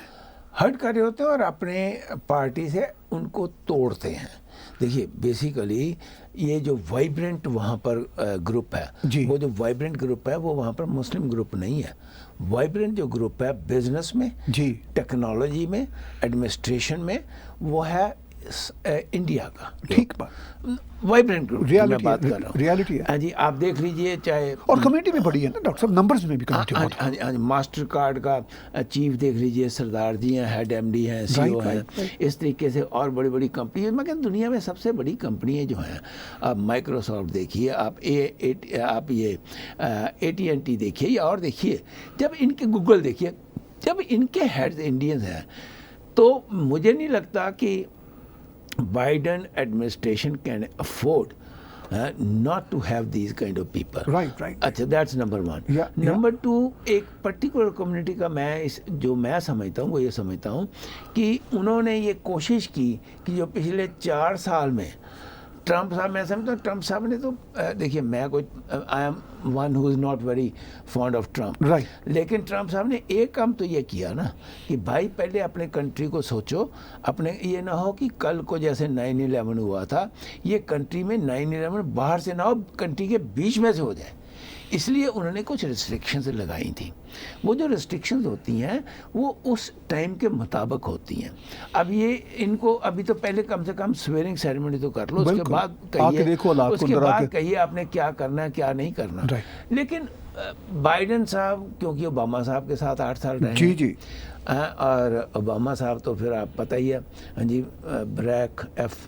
Speaker 3: اور اپنے پارٹی سے ان کو توڑتے ہیں. دیکھیے بیسیکلی یہ جو وائبرنٹ وہاں پر گروپ ہے
Speaker 2: جی,
Speaker 3: وہ جو وائبرنٹ گروپ ہے وہ وہاں پر مسلم گروپ نہیں ہے. وائبرنٹ جو گروپ ہے بزنس میں
Speaker 2: جی,
Speaker 3: ٹیکنالوجی میں, ایڈمنسٹریشن میں, وہ ہے انڈیا کا.
Speaker 2: ٹھیک بات,
Speaker 3: وائبرنٹ گروپ میں بات کر رہا ہوں,
Speaker 2: ریالٹی ہے.
Speaker 3: ہاں جی آپ دیکھ لیجئے چاہے,
Speaker 2: اور کمیونٹی میں بڑی ہے نا ڈاکٹر صاحب, نمبرز میں بھی کمیونٹی بہت ہے.
Speaker 3: ہاں جی ماسٹر کارڈ کا چیف دیکھ لیجئے, سردار جی ہیں, ہیڈ ایم ڈی ہیں, سی او ہیں, اس طریقے سے اور بڑی بڑی کمپنی ہے. میں کہتا ہوں دنیا میں سب سے بڑی کمپنیاں جو ہیں, آپ مائکروسافٹ دیکھیے, آپ یہ AT&T دیکھیے یا اور دیکھیے, جب ان کے گوگل دیکھیے, جب ان کے ہیڈ انڈینز ہیں تو مجھے نہیں لگتا کہ Biden administration can afford not to have these kind of people.
Speaker 2: Right.
Speaker 3: اچھا that's number one. Number two, ایک particular community کا جو میں سمجھتا ہوں وہ یہ سمجھتا ہوں کہ انہوں نے یہ کوشش کی کہ جو پچھلے 4 سال میں ٹرمپ صاحب, میں سمجھتا ہوں ٹرمپ صاحب نے تو دیکھیے میں کوئی I am one who is not very fond of Trump, لیکن ٹرمپ صاحب نے ایک کام تو یہ کیا نا کہ بھائی پہلے اپنے کنٹری کو سوچو. اپنے یہ نہ ہو کہ کل کو جیسے 9/11 ہوا تھا, یہ کنٹری میں 9/11 باہر سے نہ ہو, کنٹری کے بیچ میں سے ہو جائے. اس لیے انہوں نے کچھ ریسٹرکشنز لگائی تھیں. وہ جو ریسٹرکشنز ہوتی ہیں وہ اس ٹائم کے مطابق ہوتی ہیں. اب یہ ان کو ابھی تو پہلے کم سے کم سویئرنگ سیریمنی تو کر لو, اس کے بعد کہیے آپ نے کیا کرنا ہے کیا نہیں کرنا. لیکن بائیڈن صاحب کیونکہ اوباما صاحب کے ساتھ 8 سال رہے
Speaker 2: جی,
Speaker 3: اور اوباما صاحب تو پھر آپ پتہ ہی ہے, ہاں جی, بریک ایف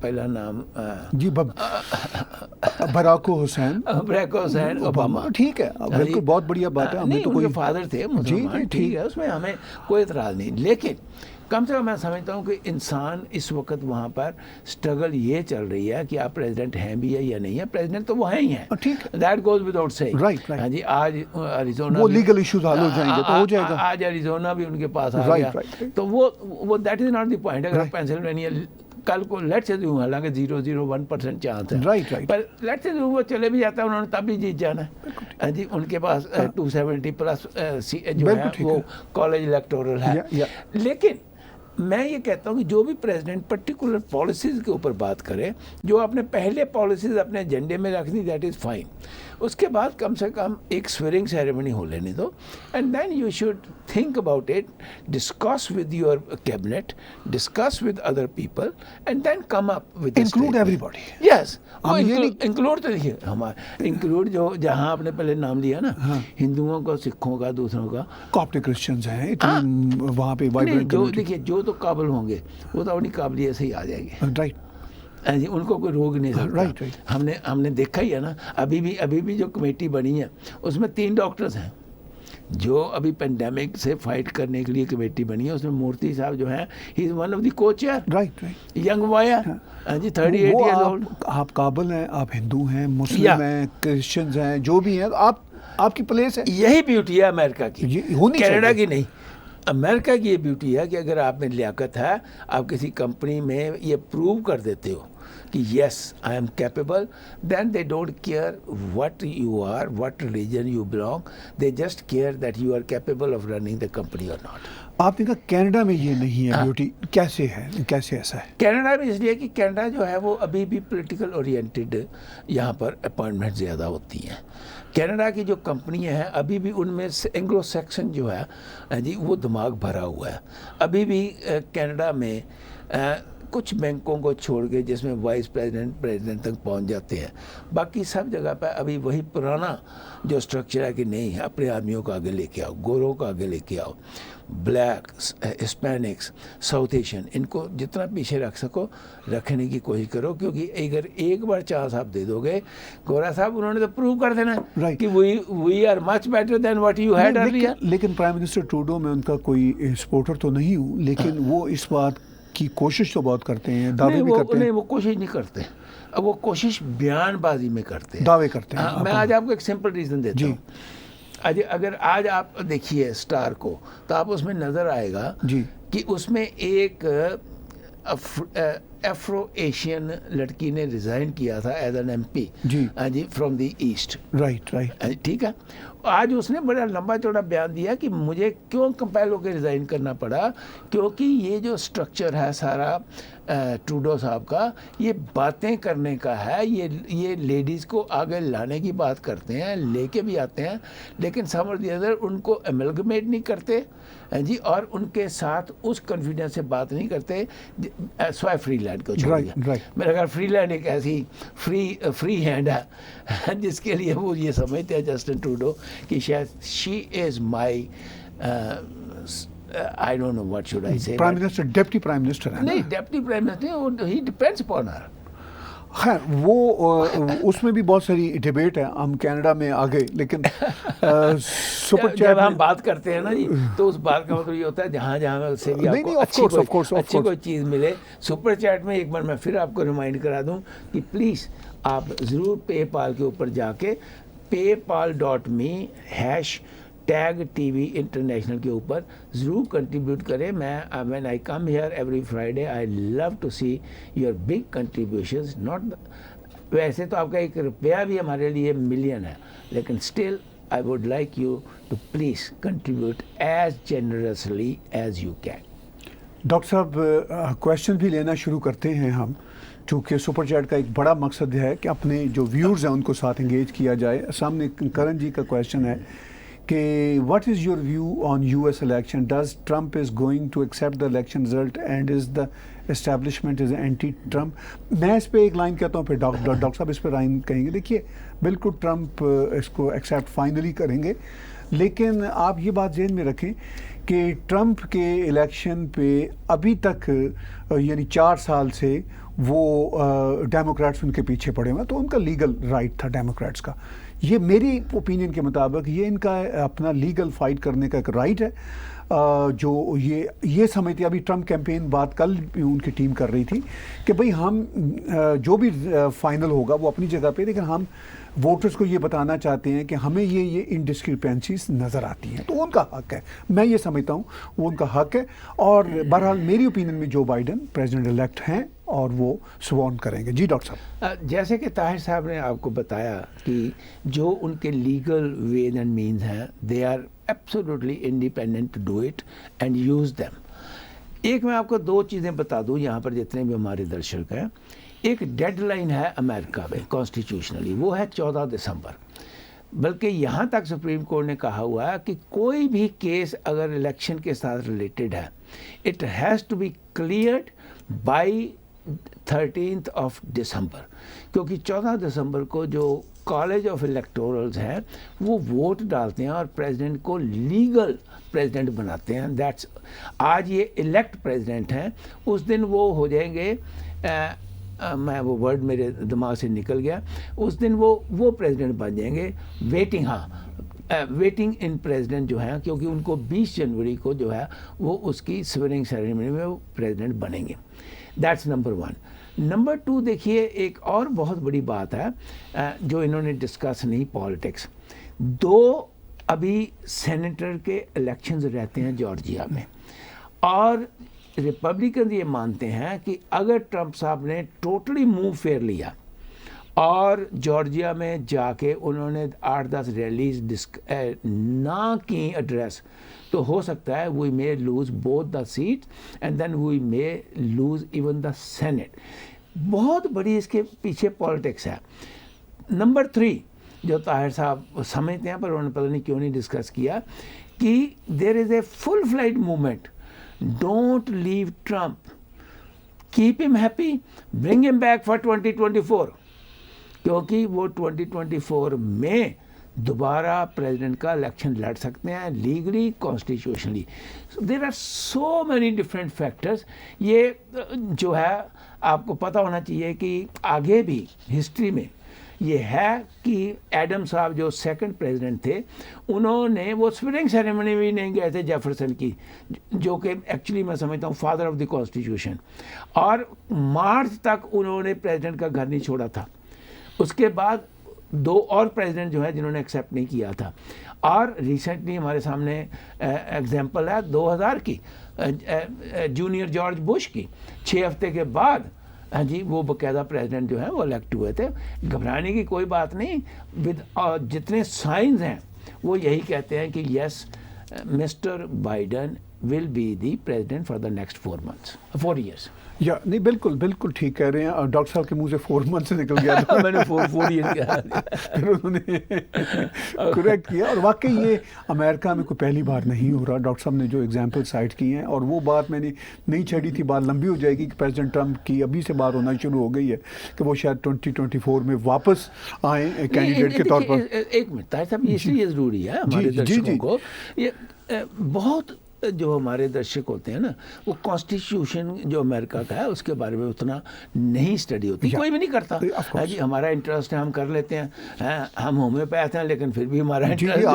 Speaker 3: پہلا نام
Speaker 2: جی براک حسین
Speaker 3: بریک حسین اوباما.
Speaker 2: ٹھیک ہے بالکل بہت بڑھیا بات ہے. ہمیں تو کوئی
Speaker 3: فادر تھے مسلمان, ٹھیک ہے, اس میں ہمیں کوئی اعتراض نہیں, لیکن کم سے کم میں سمجھتا ہوں کہ انسان اس وقت وہاں پر اسٹرگل یہ چل رہی ہے کہ آپ پریزیڈنٹ ہیں بھی ہے یا نہیں ہے, پریزیڈنٹ تو وہ ہیں ہی ہیں, دیٹ گوز وداؤٹ سیئنگ. ہاں جی, آج ایریزونا
Speaker 2: وہ لیگل ایشوز حل ہو جائیں گے تو ہو جائے گا.
Speaker 3: آج ایریزونا بھی ان کے پاس آ گیا, تو وہ that is not the point. اگر پینسلوینیا کل کو لیٹ سے دوں, حالانکہ 0.01% چانس ہے, پر لیٹ سے دوں وہ چلے بھی جاتا ہے, انہوں نے تب بھی جیت جانا ہے. جی ان کے پاس 270+ جو ہے وہ کالج الیکٹورل ہے. لیکن میں یہ کہتا ہوں کہ جو بھی پریزیڈنٹ پرٹیکولر پالیسیز کے اوپر بات کرے, جو اپنے پہلے پالیسیز اپنے ایجنڈے میں رکھ دی, دیٹ از فائن. اس کے بعد کم سے کم ایک سویرنگ سیریمنی ہو لینے دو, and then you should think about it, discuss with your cabinet, discuss with other people, and then come up with
Speaker 2: include everybody.
Speaker 3: Yes, include تو دیکھیے ہمارا انکلوڈ جو جہاں آپ نے پہلے نام لیا نا, ہندوؤں کا, سکھوں کا, دوسروں کا,
Speaker 2: کاپٹک کرسچنز ہیں وہاں پہ,
Speaker 3: جو دیکھیے جو تو قابل ہوں گے وہ تو اپنی قابلیت سے ہی آ جائیں گے.
Speaker 2: رائٹ,
Speaker 3: جی ان کو کوئی روک نہیں سکتا. ہم نے دیکھا ہی ہے نا, ابھی بھی جو کمیٹی بنی ہے اس میں 3 ڈاکٹرز ہیں جو ابھی پینڈیمک سے فائٹ کرنے کے لیے کمیٹی بنی ہے. اس میں مورتی صاحب جو ہیں, he is one of the co-chair,
Speaker 2: right,
Speaker 3: young boy جی 38 ایئرز اولڈ.
Speaker 2: آپ قابل ہیں, آپ ہندو ہیں, مسلم ہیں, کرسچنز ہیں, جو بھی ہیں, آپ کی پلیس ہے.
Speaker 3: یہی بیوٹی ہے امریکہ کی, کینیڈا کی نہیں. امریکہ کی یہ بیوٹی ہے کہ اگر آپ میں لیاقت ہے, آپ کسی کمپنی میں یہ پروو کر دیتے ہو کہ yes I am capable, then they don't care what you are, what religion you belong, they just care that you are capable of running the company or not.
Speaker 2: آپ نے کہا کینیڈا میں یہ نہیں ہے بیوٹی, کیسے ہے, کیسے ایسا ہے؟
Speaker 3: کینیڈا میں اس لیے کہ کینیڈا جو ہے وہ ابھی بھی پولیٹیکل اورینٹیڈ, یہاں پر اپوائنٹمنٹ زیادہ ہوتی ہیں. کینیڈا کی جو کمپنیاں ہیں ابھی بھی ان میں اینگلو سیکسن جو ہے جی وہ دماغ بھرا ہوا ہے. ابھی بھی کینیڈا میں کچھ بینکوں کو چھوڑ کے جس میں وائس پریزیڈنٹ تک پہنچ جاتے ہیں, باقی سب جگہ پہ ابھی وہی پرانا جو اسٹرکچر ہے کہ نہیں, اپنے آدمیوں کو آگے لے کے آؤ, گوروں کو آگے لے کے آؤ, بلیک, ہسپینکس, ساؤتھ ایشین, ان کو جتنا پیچھے رکھ سکو رکھنے کی کوشش کرو, کیونکہ اگر ایک بار چانس آپ دے دو گے, گورا صاحب انہوں نے تو پروو کر دینا کہ we are much better than what you had earlier.
Speaker 2: لیکن پرائم منسٹر ٹروڈو میں ان کا کوئی سپورٹر تو نہیں ہوں, لیکن وہ اس بات کی کوشش تو بہت کرتے ہیں, دعوے بھی کرتے ہیں.
Speaker 3: نہیں, وہ کوشش نہیں کرتے, اب وہ کوشش بیان بازی میں کرتے ہیں,
Speaker 2: دعوے کرتے ہیں.
Speaker 3: میں آج آپ کو ایک سمپل ریزن دیتا ہوں. اگر آج آپ دیکھیے اسٹار کو, تو آپ اس میں نظر آئے گا کہ اس میں ایک افرو ایشین لڑکی نے ریزائن کیا تھا ایز این MP جی فرام دی ایسٹ.
Speaker 2: رائٹ,
Speaker 3: ٹھیک ہے. آج اس نے بڑا لمبا چوڑا بیان دیا کہ مجھے کیوں کمپیل ہو کے ریزائن کرنا پڑا, کیونکہ یہ جو اسٹرکچر ہے سارا ٹروڈو صاحب کا, یہ باتیں کرنے کا ہے, یہ لیڈیز کو آگے لانے کی بات کرتے ہیں, لے کے بھی آتے ہیں, لیکن سم اور دی ادر ان کو ایملگمیٹ نہیں کرتے جی, اور ان کے ساتھ اس کانفیڈنس سے بات نہیں کرتے. سوائے فری لینڈ کو چھوڑ دیا, میرا خیال فری لینڈ ایک ایسی فری ہینڈ ہے جس کے لیے وہ یہ سمجھتے ہیں جسٹن ٹروڈو کہ شاید شی از مائی I don't know what should I say.
Speaker 2: Prime minister, deputy prime minister ہے.
Speaker 3: نہیں, deputy prime minister, he depends upon her.
Speaker 2: خیر وہ اس میں بھی بہت ساری ڈیبیٹ ہے. ہم کینیڈا میں آگے, لیکن سپر چیٹ
Speaker 3: جب ہم بات کرتے ہیں نا جی, تو اس بات کا مطلب یہ ہوتا ہے جہاں سے بھی آپ کو اچھی کوئی چیز ملے. سپر چیٹ میں ایک بار میں پھر آپ کو ریمائنڈ کرا دوں کہ پلیز آپ ضرور پے پال کے اوپر جا کے paypal.me #TV انٹرنیشنل کے اوپر ضرور کنٹریبیوٹ کریں. میں when I come here every Friday I love to see your big contributions. ویسے تو آپ کا 1 روپیہ بھی ہمارے لیے ملین ہے, لیکن still I would like you to please contribute as generously as you can.
Speaker 2: Doctor صاحب کویشچن بھی لینا شروع کرتے ہیں ہم, چونکہ سپر چیٹ کا ایک بڑا مقصد ہے کہ اپنے جو ویورز ہیں ان کو ساتھ انگیج کیا جائے. سامنے کرن جی کا کویشچن ہے کہ what is your view on US election, does Trump is going to accept the election result and is the establishment is anti Trump. میں اس پہ ایک لائن کہتا ہوں, پھر ڈاکٹر صاحب اس پہ لائن کہیں گے. دیکھیے بالکل ٹرمپ اس کو ایکسیپٹ فائنلی کریں گے, لیکن آپ یہ بات ذہن میں رکھیں کہ ٹرمپ کے الیکشن پہ ابھی تک یعنی 4 سال سے وہ ڈیموکریٹس ان کے پیچھے پڑے ہوئے ہیں، تو ان کا لیگل رائٹ تھا ڈیموکریٹس کا. یہ میری اوپینین کے مطابق یہ ان کا اپنا لیگل فائٹ کرنے کا ایک رائٹ ہے جو یہ سمجھتے. ابھی ٹرمپ کیمپین بات کل بھی ان کی ٹیم کر رہی تھی کہ بھئی ہم جو بھی فائنل ہوگا وہ اپنی جگہ پہ، لیکن ہم ووٹرز کو یہ بتانا چاہتے ہیں کہ ہمیں یہ انڈسکرپینسیز نظر آتی ہیں، تو ان کا حق ہے. میں یہ سمجھتا ہوں وہ ان کا حق ہے. اور بہرحال میری اوپینین میں جو بائیڈن پریزیڈنٹ الیکٹ ہیں اور وہ سوارن کریں گے. جی ڈاکٹر صاحب.
Speaker 3: جیسے کہ طاہر صاحب نے آپ کو بتایا کہ جو ان کے لیگل ویز اینڈ مینز ہیں، they are absolutely independent to do it and use them. ایک میں آپ کو 2 چیزیں بتا دوں یہاں پر جتنے بھی ہمارے درشک ہیں. ایک ڈیڈ لائن ہے امریکہ میں کانسٹیٹیوشنلی، وہ ہے 14 دسمبر. بلکہ یہاں تک سپریم کورٹ نے کہا ہوا ہے کہ کوئی بھی کیس اگر الیکشن کے ساتھ ریلیٹڈ ہے، it has to be cleared by 13 December, کیونکہ 14 دسمبر کو جو کالج آف الیکٹورلز ہیں وہ ووٹ ڈالتے ہیں اور پریزیڈنٹ کو لیگل پریزیڈنٹ بناتے ہیں. دیٹس آج یہ الیکٹ پریزیڈنٹ ہیں، اس دن وہ ہو جائیں گے، میں وہ ورڈ میرے دماغ سے نکل گیا، اس دن وہ پریزیڈنٹ بن جائیں گے. ویٹنگ ان پریزیڈنٹ جو ہیں، کیونکہ ان کو 20 جنوری کو جو ہے وہ اس کی سویرنگ سیریمنی میں وہ پریزیڈنٹ بنیں گے. That's number 1. نمبر 2 دیکھیے ایک اور بہت بڑی بات ہے جو انہوں نے ڈسکس نہیں، پالیٹکس. 2 ابھی سینیٹر کے الیکشنز رہتے ہیں جارجیا میں، اور ریپبلکن یہ مانتے ہیں کہ اگر ٹرمپ صاحب نے ٹوٹلی منہ پھیر لیا اور جارجیا میں جا کے انہوں نے 8-10 ریلیز نہ کی ایڈریس، تو ہو سکتا ہے we may lose both the seat and then we may lose even the senate. بہت بڑی اس کے پیچھے پالیٹکس ہے. نمبر 3 جو طاہر صاحب سمجھتے ہیں پر انہوں نے پتہ نہیں کیوں نہیں ڈسکس کیا، کہ there is a full fledged movement. Don't leave Trump, keep him happy, bring him back for 2024، کیونکہ وہ 2024 میں دوبارہ پریزیڈنٹ کا الیکشن لڑ سکتے ہیں legally, constitutionally. There are so many different factors. یہ جو ہے آپ کو پتہ ہونا چاہیے کہ آگے بھی ہسٹری میں یہ ہے کہ ایڈم صاحب جو 2nd پریزیڈنٹ تھے، انہوں نے وہ سویرنگ سیریمنی بھی نہیں گئے تھے جیفرسن کی، جو کہ ایکچولی میں سمجھتا ہوں فادر آف دی کانسٹیٹیوشن، اور مارچ تک انہوں نے پریزیڈنٹ کا گھر نہیں چھوڑا تھا. اس کے بعد 2 اور پریزیڈنٹ جو ہیں جنہوں نے ایکسیپٹ نہیں کیا تھا. اور ریسنٹلی ہمارے سامنے ایگزامپل ہے 2000 کی جونیئر جارج بش کی، 6 ہفتے کے بعد ہاں جی وہ باقاعدہ پریزیڈنٹ جو ہیں وہ الیکٹ ہوئے تھے. گھبرانے کی کوئی بات نہیں. جتنے سائنز ہیں وہ یہی کہتے ہیں کہ yes mister Biden will be the president for the next 4 years.
Speaker 2: یا نہیں بالکل ٹھیک کہہ رہے ہیں. اور ڈاکٹر صاحب کے منہ سے 4 months سے نکل گیا تھا.
Speaker 3: میں نے 4 ایئر کہا،
Speaker 2: پھر انہوں نے کریکٹ کیا. اور واقعی یہ امریکہ میں کوئی پہلی بار نہیں ہو رہا. ڈاکٹر صاحب نے جو ایگزامپل سائٹ کی ہیں، اور وہ بات میں نے نہیں چھیڑی تھی، بات لمبی ہو جائے گی کہ پریزیڈنٹ ٹرمپ کی ابھی سے بات ہونا شروع ہو گئی ہے کہ وہ شاید 2024 میں واپس آئیں کینڈیڈیٹ کے طور پر.
Speaker 3: ایک منٹ طاہر صاحب، اس لیے ضروری ہے ہمارے درشکوں کو، یہ بہت جو ہمارے درشک ہوتے ہیں نا، وہ کانسٹیٹیوشن جو امریکہ کا ہے اس کے بارے میں اتنا نہیں اسٹڈی ہوتی، کوئی بھی نہیں کرتا جی. ہمارا انٹرسٹ ہے، ہم کر لیتے ہیں، ہم ہومیوپیتھ ہیں لیکن پھر بھی ہمارا انٹرسٹ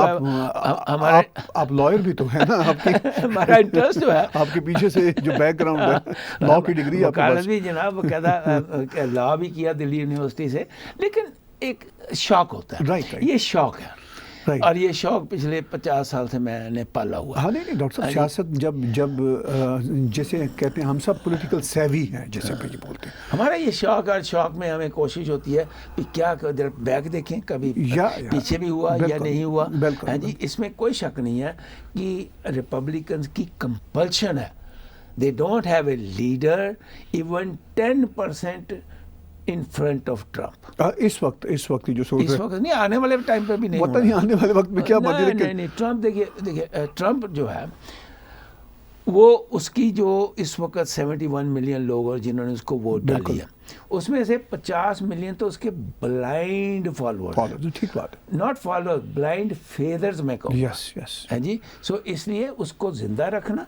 Speaker 3: ہمارا،
Speaker 2: آپ لائر بھی تو ہے نا،
Speaker 3: ہمارا انٹرسٹ جو ہے
Speaker 2: آپ کے پیچھے سے جو بیک گراؤنڈ ہے، لاء کی ڈگری آپ کے پاس
Speaker 3: بھی جناب باقاعدہ لاء بھی کیا دلی یونیورسٹی سے. لیکن ایک شوق ہوتا ہے، یہ شوق ہے، اور یہ شوق پچھلے 50 سال سے میں نے پالا ہوا.
Speaker 2: ہاں نہیں ڈاکٹر صاحب، سیاست جب جیسے کہتے ہیں ہم سب پولیٹیکل سیوی ہیں جیسے کہ بولتے ہیں،
Speaker 3: ہمارا یہ شوق، اور شوق میں ہمیں کوشش ہوتی ہے کہ کیا بیک دیکھیں کبھی پیچھے بھی ہوا یا نہیں ہوا. ہاں جی، اس میں کوئی شک نہیں ہے کہ ریپبلکنز کی کمپلشن ہے. They don't have a leader even 10% in front of Trump.
Speaker 2: اس وقت جو سوچ
Speaker 3: اس وقت نہیں، آنے والے ٹائم پہ بھی نہیں،
Speaker 2: پتہ نہیں آنے والے وقت میں کیا بات ہے.
Speaker 3: نہیں ٹرمپ دیکھیے ٹرمپ جو ہے وہ اس کی جو اس وقت 71 ملین لوگ اور جنہوں نے اس کو ووٹ ڈالی ہے اس میں سے 50 ملین تو اس کے بلائنڈ فالوور،
Speaker 2: ٹھیک بات ہے،
Speaker 3: ناٹ فالوور، بلائنڈ فیدرز میں کہوں
Speaker 2: یس یس،
Speaker 3: ہے جی. سو اس لیے اس کو زندہ رکھنا،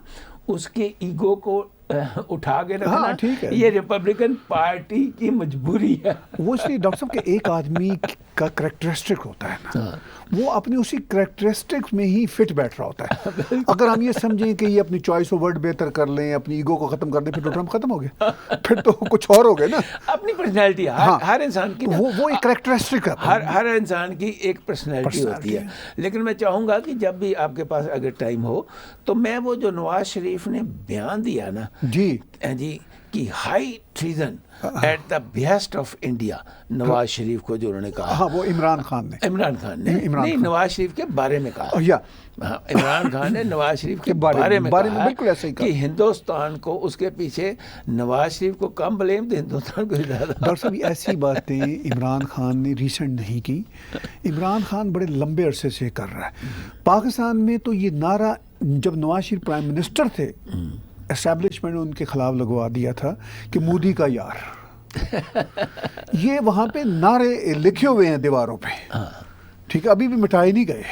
Speaker 3: اس کے ایگو کو اٹھا کے رکھنا،
Speaker 2: ٹھیک ہے،
Speaker 3: یہ ریپبلکن پارٹی کی مجبوری ہے.
Speaker 2: وہ اس لیے ڈاکٹر صاحب کہ ایک آدمی کا کریکٹرسٹک ہوتا ہے نا، وہ اپنی اسی کریکٹرسٹک میں ہی فٹ بیٹھ رہا ہوتا ہے. اگر ہم یہ سمجھیں کہ یہ اپنی چوائس آف ورڈ بہتر کر لیں، اپنی ایگو کو ختم کر دیں، پھر تو ٹرمپ ختم ہو گیا، پھر تو کچھ اور ہو گئے نا.
Speaker 3: اپنی پرسنالٹی ہر انسان کی،
Speaker 2: وہ ایک کریکٹرسٹک ہے،
Speaker 3: ہر انسان کی ایک پرسنالٹی ہوتی ہے. لیکن میں چاہوں گا کہ جب بھی آپ کے پاس اگر ٹائم ہو تو میں وہ جو نواز شریف نے بیان دیا نا
Speaker 2: جی
Speaker 3: کہ high treason at the best of India, Nawaz Sharif کو جو انہوں نے کہا،
Speaker 2: ہاں وہ عمران خان نے
Speaker 3: نہیں نواز شریف کے بارے میں کہا، عمران خان نے نواز شریف کے بارے میں کہا
Speaker 2: بالکل ایسا ہی کہا
Speaker 3: کہ ہندوستان کو اس کے پیچھے نواز شریف کو کم بلیم تو ہندوستان کو زیادہ.
Speaker 2: ڈاکٹر صاحب ایسی باتیں عمران خان نے ریسنٹ نہیں کی، عمران خان بڑے لمبے عرصے سے کر رہا ہے. پاکستان میں تو یہ نعرہ جب نواز شریف پرائم منسٹر تھے، اسٹیبلشمنٹ نے ان کے خلاف لگوا دیا تھا کہ مودی کا یار. یہ وہاں پہ نعرے لکھے ہوئے ہیں دیواروں پہ، ٹھیک ہے، ابھی بھی مٹائے نہیں گئے.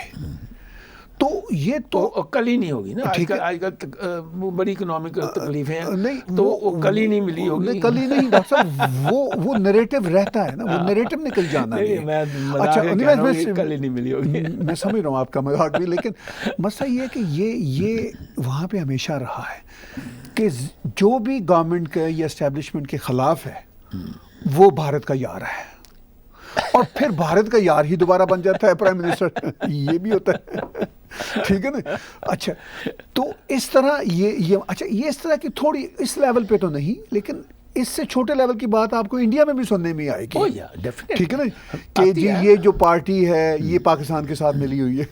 Speaker 2: تو یہ تو
Speaker 3: کل ہی نہیں ہوگی نا، آج کل بڑی اکنامکل تکلیفیں ہیں تو کل ہی نہیں ملی ہوگی.
Speaker 2: کل ہی نہیں ڈاکٹر صاحب، وہ نریٹو رہتا ہے نا، وہ نریٹو نکل جانا ہے.
Speaker 3: اچھا کل ہی نہیں ملی ہوگی.
Speaker 2: میں سمجھ رہا ہوں آپ کا مذاق بھی، لیکن مسئلہ یہ ہے کہ یہ وہاں پہ ہمیشہ رہا ہے کہ جو بھی گورنمنٹ کے یا اسٹیبلشمنٹ کے خلاف ہے وہ بھارت کا یار ہے، اور پھر بھارت کا یار ہی دوبارہ بن جاتا ہے پرائم منسٹر. یہ بھی ہوتا ہے، ٹھیک ہے نا. اچھا تو اس طرح یہ اس طرح کی تھوڑی اس لیول پہ تو نہیں، لیکن اس سے چھوٹے لیول کی بات آپ کو انڈیا میں بھی سننے میں آئے گی، ٹھیک ہے نا، کہ جی یہ جو پارٹی ہے یہ پاکستان کے ساتھ ملی ہوئی ہے.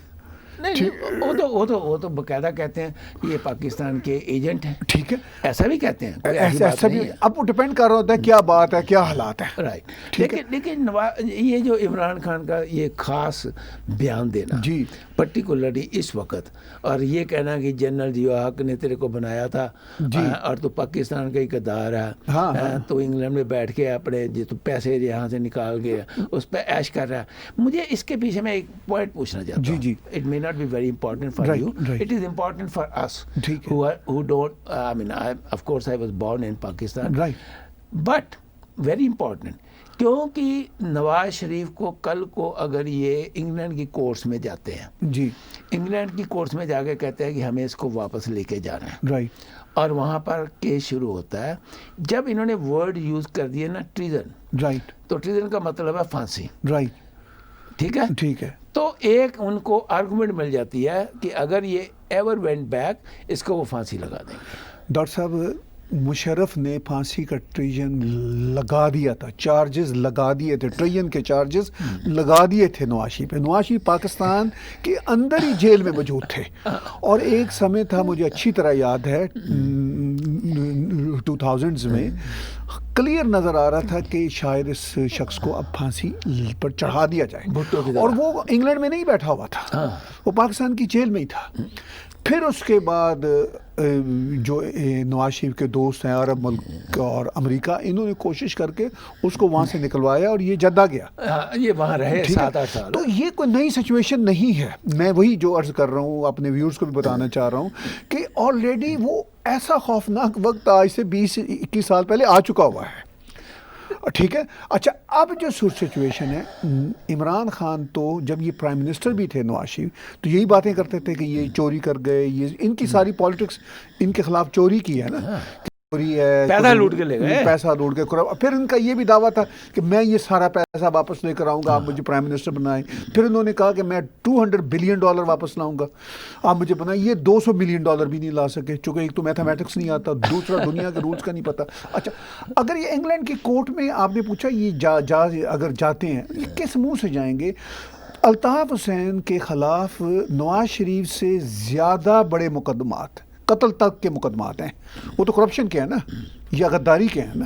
Speaker 3: نہیں وہ تو باقاعدہ کہتے ہیں یہ پاکستان کے ایجنٹ ہیں،
Speaker 2: ٹھیک ہے،
Speaker 3: ایسا بھی کہتے ہیں،
Speaker 2: ایسا بھی. اب وہ ڈپینڈ کر رہا ہوتا ہے کیا بات ہے، کیا حالات ہیں.
Speaker 3: رائٹ. لیکن یہ جو عمران خان کا یہ خاص بیان دینا
Speaker 2: جی
Speaker 3: پرٹیکولرلی اس وقت، اور یہ کہنا کہ جنرل ضیاء الحق نے تیرے کو بنایا تھا اور تو پاکستان کا ہی غدار ہے، تو انگلینڈ میں بیٹھ کے اپنے جو پیسے یہاں سے نکال کے اس پہ عیش کر رہا ہے. مجھے اس کے پیچھے میں ایک پوائنٹ پوچھنا چاہتا ہوں. It may not be very important for you. It is important for us who don't. I mean, of course, I was born in Pakistan.
Speaker 2: Right.
Speaker 3: But very important. کیونکہ نواز شریف کو کل کو اگر یہ انگلینڈ کی کورٹس میں جاتے ہیں،
Speaker 2: جی
Speaker 3: انگلینڈ کی کورٹس میں جا کے کہتے ہیں کہ ہمیں اس کو واپس لے کے جانا ہے،
Speaker 2: رائٹ،
Speaker 3: اور وہاں پر کیس شروع ہوتا ہے. جب انہوں نے ورڈ یوز کر دیے نا ٹریزن،
Speaker 2: رائٹ،
Speaker 3: تو ٹریزن کا مطلب ہے پھانسی،
Speaker 2: رائٹ،
Speaker 3: ٹھیک ہے،
Speaker 2: ٹھیک ہے.
Speaker 3: تو ایک ان کو آرگومنٹ مل جاتی ہے کہ اگر یہ ایور وینٹ بیک اس کو وہ پھانسی لگا دیں گے.
Speaker 2: ڈاکٹر صاحب مشرف نے پھانسی کا ٹریجن لگا دیا تھا، چارجز لگا دیے تھے، ٹریجن کے چارجز لگا دیے تھے نواز شریف پہ. نواز شریف پاکستان کے اندر ہی جیل میں موجود تھے، اور ایک سمے تھا مجھے اچھی طرح یاد ہے 2000s میں کلیئر نظر آ رہا تھا کہ شاید اس شخص کو اب پھانسی پر چڑھا دیا جائے، اور وہ انگلینڈ میں نہیں بیٹھا ہوا تھا، وہ پاکستان کی جیل میں ہی تھا. پھر اس کے بعد جو نواز شریف کے دوست ہیں عرب ملک اور امریکہ، انہوں نے کوشش کر کے اس کو وہاں سے نکلوایا اور یہ جدہ گیا،
Speaker 3: یہ وہاں رہے 7-8 سال.
Speaker 2: تو یہ کوئی نئی سچویشن نہیں ہے. میں وہی جو عرض کر رہا ہوں اپنے ویورز کو بھی بتانا چاہ رہا ہوں کہ آلریڈی وہ ایسا خوفناک وقت آج سے 20-21 سال پہلے آ چکا ہوا ہے، ٹھیک ہے. اچھا اب جو سچویشن ہے، عمران خان تو جب یہ پرائم منسٹر بھی تھے نواز شریف، تو یہی باتیں کرتے تھے کہ یہ چوری کر گئے، یہ ان کی ساری پالیٹکس ان کے خلاف چوری کی ہے نا، چوری ہے،
Speaker 3: پیسہ لوٹ کے لے گئے،
Speaker 2: پیسہ لوٹ کے. پھر ان کا یہ بھی دعویٰ تھا کہ میں یہ سارا پیسہ واپس لے کر آؤں گا، آپ مجھے پرائم منسٹر بنائیں. پھر انہوں نے کہا کہ میں $200 بلین واپس لاؤں گا، آپ مجھے بنائیں. یہ $200 ملین بھی نہیں لا سکے، چونکہ ایک تو میتھمیٹکس نہیں آتا، دوسرا دنیا کے رولز کا نہیں پتہ. اچھا اگر یہ انگلینڈ کی کورٹ میں آپ نے پوچھا یہ اگر جاتے ہیں، یہ کس منہ سے جائیں گے؟ الطاف حسین کے خلاف نواز شریف سے زیادہ بڑے مقدمات، قتل تک کے مقدمات ہیں. وہ تو کرپشن کے ہیں نا، یا غداری کے ہیں نا.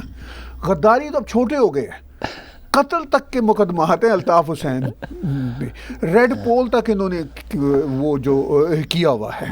Speaker 2: غداری تو اب چھوٹے ہو گئے ہیں، قتل تک کے مقدمات ہیں الطاف حسین پہ. ریڈ پول تک انہوں نے وہ جو کیا ہوا ہے،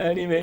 Speaker 3: Anyway,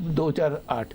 Speaker 3: 2, 4, 8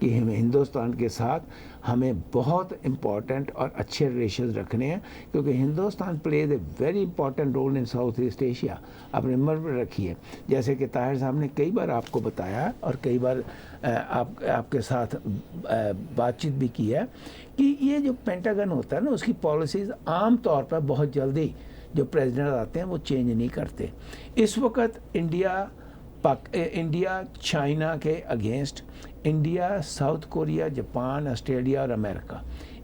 Speaker 3: کہ ہمیں ہندوستان کے ساتھ ہمیں بہت امپورٹنٹ اور اچھے ریلیشنز رکھنے ہیں، کیونکہ Hindustan plays a very important role in South East Asia. آپ نے نمبر رکھی ہے، جیسے کہ طاہر صاحب نے کئی بار آپ کو بتایا اور کئی بار آپ کے ساتھ بات چیت بھی کی ہے کہ یہ جو پینٹاگن ہوتا ہے نا، اس کی پالیسیز عام طور پر بہت جلدی جو پریزیڈنٹ آتے ہیں وہ چینج نہیں کرتے. اس وقت انڈیا چائنا کے against, India south Korea, Japan, Australia اور امریکہ،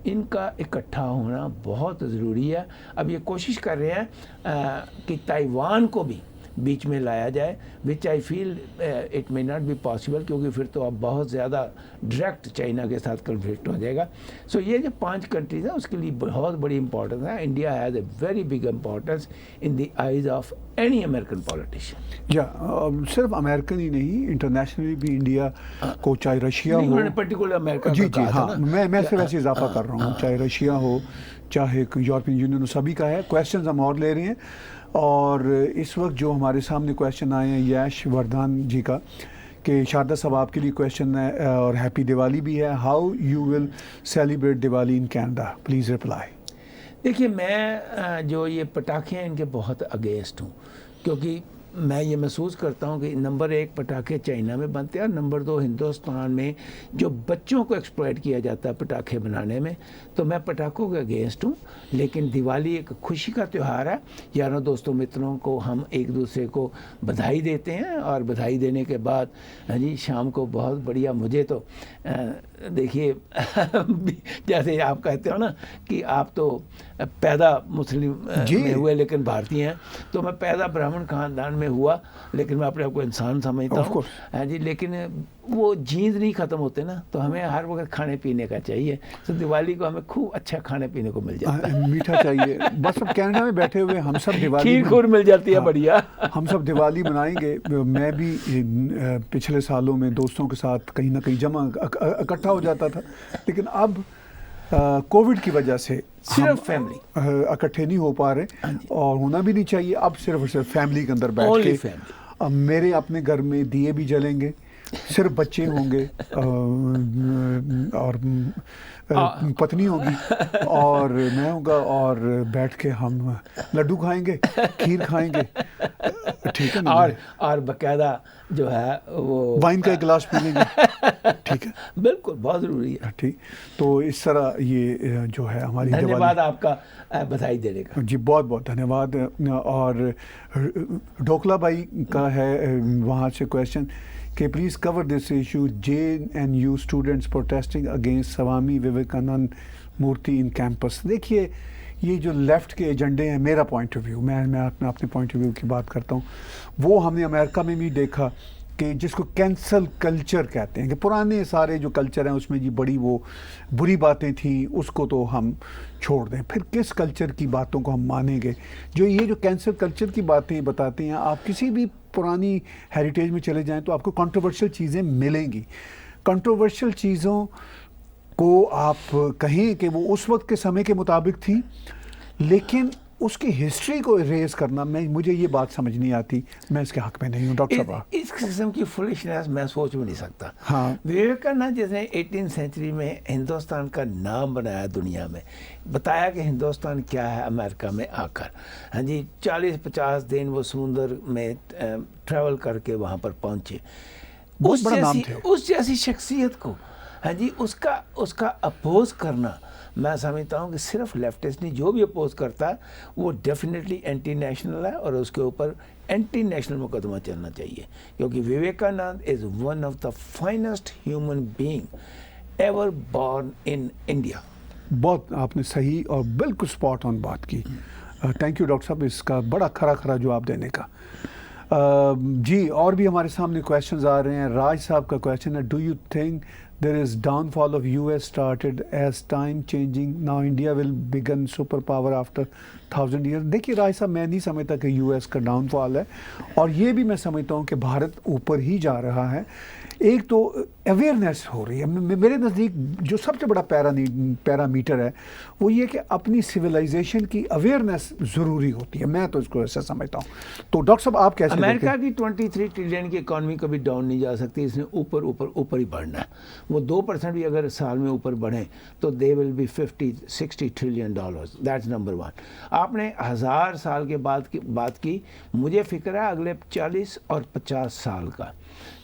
Speaker 3: ان کا اکٹھا ہونا بہت ضروری ہے. اب یہ کوشش کر رہے ہیں کہ تائیوان کو بھی بیچ میں لایا جائے، which I feel it may not be possible, کیونکہ پھر تو اب بہت زیادہ ڈائریکٹ چائنا کے ساتھ کنفلکٹ ہو جائے گا. سو یہ جو 5 کنٹریز ہیں اس کے لیے بہت بڑی امپورٹنس ہے. India has a very big importance in the eyes of any American politician.
Speaker 2: صرف امریکن ہی نہیں، انٹرنیشنلی بھی انڈیا کو، چاہے رشیا ہو،
Speaker 3: انہوں نے پرٹیکولر امریکہ
Speaker 2: جی
Speaker 3: کا
Speaker 2: جی
Speaker 3: کہا
Speaker 2: ہاں،
Speaker 3: تھا نا.
Speaker 2: میں صرف ایسے اضافہ کر رہا ہوں، چاہے رشیا ہو، چاہے یورپین یونین ہو، سبھی کا ہے. کویشچنز ہم اور لے رہے ہیں، اور اس وقت جو ہمارے سامنے کویشچن آئے ہیں یش وردھان جی کا، کہ شاردا صاحب آپ کے لیے کویشچن ہے اور ہیپی دیوالی بھی ہے. How you will celebrate Diwali in Canada, please reply.
Speaker 3: دیکھیے، میں جو یہ پٹاخے ہیں ان کے بہت اگینسٹ ہوں، کیونکہ میں یہ محسوس کرتا ہوں کہ نمبر 1 پٹاخے چائنا میں بنتے ہیں، اور نمبر 2 ہندوستان میں جو بچوں کو ایکسپلائٹ کیا جاتا ہے پٹاخے بنانے میں. تو میں پٹاخوں کے اگینسٹ ہوں، لیکن دیوالی ایک خوشی کا تہوار ہے. یاروں دوستوں متروں کو ہم ایک دوسرے کو بدھائی دیتے ہیں، اور بدھائی دینے کے بعد جی شام کو بہت بڑھیا، مجھے تو دیکھیے جیسے آپ کہتے ہو نا کہ آپ تو پیدا مسلم میں ہوئے لیکن بھارتی ہیں، تو میں پیدا برہمن خاندان میں ہوا لیکن میں اپنے آپ کو انسان سمجھتا ہوں. ہاں جی، لیکن وہ جینز نہیں ختم ہوتے نا، تو ہمیں ہر وقت کھانے پینے کا چاہیے. تو دیوالی کو ہمیں خوب اچھا کھانے پینے کو مل جاتا ہے،
Speaker 2: میٹھا چاہیے. بس اب کینیڈا میں بیٹھے ہوئے ہم سب دیوالی،
Speaker 3: کھیر خور مل جاتی ہے بڑھیا.
Speaker 2: ہم سب دیوالی منائیں گے. میں بھی پچھلے سالوں میں دوستوں کے ساتھ کہیں نہ کہیں جمع اکٹھا ہو جاتا تھا، لیکن اب کووڈ کی وجہ سے
Speaker 3: صرف فیملی
Speaker 2: اکٹھے نہیں ہو پا رہے، اور ہونا بھی نہیں چاہیے. اب صرف اور صرف فیملی کے اندر بیٹھ کے. اب میرے اپنے گھر میں دیے بھی جلیں گے، صرف بچے ہوں گے اور پتنی ہوگی اور میں ہوں گا، اور بیٹھ کے ہم لڈو کھائیں گے، کھیر کھائیں گے، ٹھیک ہے نا،
Speaker 3: اور باقاعدہ جو ہے وہ
Speaker 2: وائن کا ایک گلاس پی لیں گے. ٹھیک ہے،
Speaker 3: بالکل بہت ضروری ہے.
Speaker 2: ٹھیک. تو اس طرح یہ جو ہے ہماری
Speaker 3: دھنیہ واد آپ کا بدھائی دینے کا.
Speaker 2: جی بہت بہت دھنیہ واد. اور ڈھوکلا بھائی کا ہے وہاں سے کویشچن کہ please cover this issue, JNU students protesting against Swami Vivekananda مورتی ان کیمپس. دیکھیے، یہ جو لیفٹ کے ایجنڈے ہیں، میرا پوائنٹ آف ویو، میں اپنے پوائنٹ آف ویو کی بات کرتا ہوں، وہ ہم نے امریکہ میں بھی دیکھا کہ جس کو کینسل کلچر کہتے ہیں، کہ پرانے سارے جو کلچر ہیں اس میں جی بڑی وہ بری باتیں تھیں، اس کو تو ہم چھوڑ دیں. پھر کس کلچر کی باتوں کو ہم مانیں گے؟ جو یہ جو کینسل کلچر کی باتیں بتاتے ہیں، آپ کسی بھی پرانی ہیریٹیج میں چلے جائیں تو آپ کو کنٹروورشل چیزیں ملیں گی. کنٹروورشل چیزوں کو آپ کہیں کہ وہ اس وقت کے سمے کے مطابق تھی، لیکن اس کی ہسٹری کو ریز کرنا، مجھے یہ بات سمجھ نہیں آتی. میں اس کے حق میں نہیں ہوں. ڈاکٹر صاحب،
Speaker 3: اس قسم کی فولشنس میں سوچ بھی نہیں سکتا.
Speaker 2: ہاں،
Speaker 3: وویکانند جس نے 18 سینچری میں ہندوستان کا نام بنایا دنیا میں، بتایا کہ ہندوستان کیا ہے امریکہ میں آ کر. ہاں جی، 40-50 دن وہ سمندر میں ٹریول کر کے وہاں پر پہنچے.
Speaker 2: بہت بڑا نام تھا.
Speaker 3: اس جیسی شخصیت کو ہاں جی اس کا اپوز کرنا، میں سمجھتا ہوں کہ صرف لیفٹسٹ نہیں، جو بھی اپوز کرتا ہے وہ ڈیفینیٹلی اینٹی نیشنل ہے، اور اس کے اوپر اینٹی نیشنل مقدمہ چلنا چاہیے. کیونکہ وویکانند از one of the finest human being ever born in India.
Speaker 2: بہت آپ نے صحیح اور بالکل اسپاٹ آن بات کی. تھینک یو ڈاکٹر صاحب اس کا بڑا کھرا جواب دینے کا. جی، اور بھی ہمارے سامنے کویشچنز آ رہے ہیں. راج صاحب کا کویشچن ہے، do you think there is downfall of US started as time changing, now India will begin super power after 1000 years. دیکھیے راج صاحب، میں نہیں سمجھتا کہ US کا ڈاؤن فال ہے، اور یہ بھی میں سمجھتا ہوں کہ بھارت اوپر ہی جا رہا ہے. ایک تو اویئرنیس ہو رہی ہے. میرے نزدیک جو سب سے بڑا پیرامیٹر ہے وہ یہ کہ اپنی سویلائزیشن کی اویئرنیس ضروری ہوتی ہے. میں تو اس کو ایسا سمجھتا ہوں. تو ڈاکٹر صاحب آپ کیسے دیکھتے ہیں؟
Speaker 3: امریکہ کی 23 ٹریلین کی اکانومی کبھی ڈاؤن نہیں جا سکتی، اس نے اوپر ہی بڑھنا ہے. وہ 2% بھی اگر سال میں اوپر بڑھیں تو they will be 50-60 trillion dollars. That's number 1. آپ نے 1000 سال کے بعد کی بات کی. مجھے فکر ہے اگلے 40 اور 50 سال کا.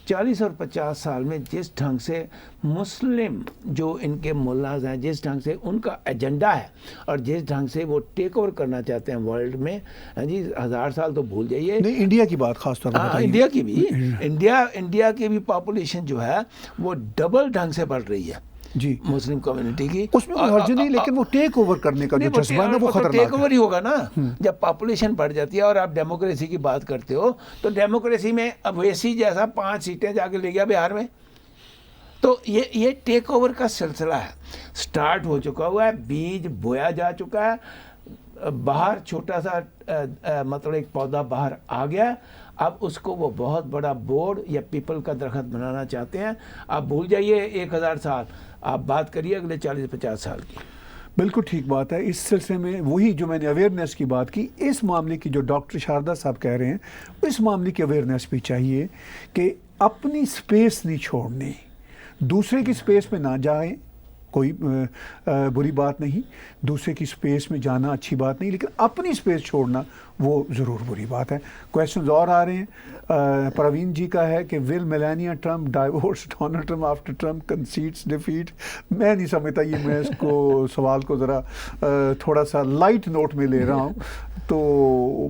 Speaker 3: 40 اور 50 سال میں جس ڈھنگ سے مسلم جو ان کے ملاز ہیں، جس ڈھنگ سے ان کا ایجنڈا ہے اور جس ڈھنگ سے وہ ٹیک اوور کرنا چاہتے ہیں ورلڈ میں، جی 1000 سال تو بھول جائیے.
Speaker 2: نہیں، انڈیا کی بات خاص طور پر
Speaker 3: انڈیا کی بھی انڈیا کی بھی پاپولیشن جو ہے وہ ڈبل ڈھنگ سے بڑھ رہی ہے
Speaker 2: جی
Speaker 3: مسلم کمیونٹی کی.
Speaker 2: اس میں کوئی حرج نہیں، لیکن وہ ٹیک اوور کرنے کا جو جذبہ ہے نا وہ خطرناک ہے.
Speaker 3: ٹیک اوور ہی ہوگا نا جب پاپولیشن بڑھ جاتی ہے. اور آپ ڈیموکریسی کی بات کرتے ہو تو ڈیموکریسی میں اب ویسی جیسا 5 سیٹیں جا کے لے گیا بہار میں. تو یہ ٹیک اوور کا سلسلہ ہے، سٹارٹ ہو چکا ہوا ہے، بیج بویا جا چکا ہے. باہر چھوٹا سا مطلب ایک پودا باہر آ گیا. اب اس کو وہ بہت بڑا بورڈ یا پیپل کا درخت بنانا چاہتے ہیں. آپ بھول جائیے 1000 سال، آپ بات کریے اگلے 40-50 سال کی.
Speaker 2: بالکل ٹھیک بات ہے. اس سلسلے میں وہی جو میں نے اویئرنیس کی بات کی، اس معاملے کی جو ڈاکٹر شاردا صاحب کہہ رہے ہیں، اس معاملے کی اویئرنیس بھی چاہیے کہ اپنی سپیس نہیں چھوڑنی، دوسرے کی سپیس میں نہ جائیں. کوئی بری بات نہیں، دوسرے کی سپیس میں جانا اچھی بات نہیں، لیکن اپنی سپیس چھوڑنا وہ ضرور بری بات ہے. کویشچنز اور آ رہے ہیں. پروین جی کا ہے کہ will Melania Trump divorce Donald Trump after Trump concedes defeat. میں نہیں سمجھتا یہ، میں اس کو سوال کو ذرا تھوڑا سا لائٹ نوٹ میں لے رہا ہوں. تو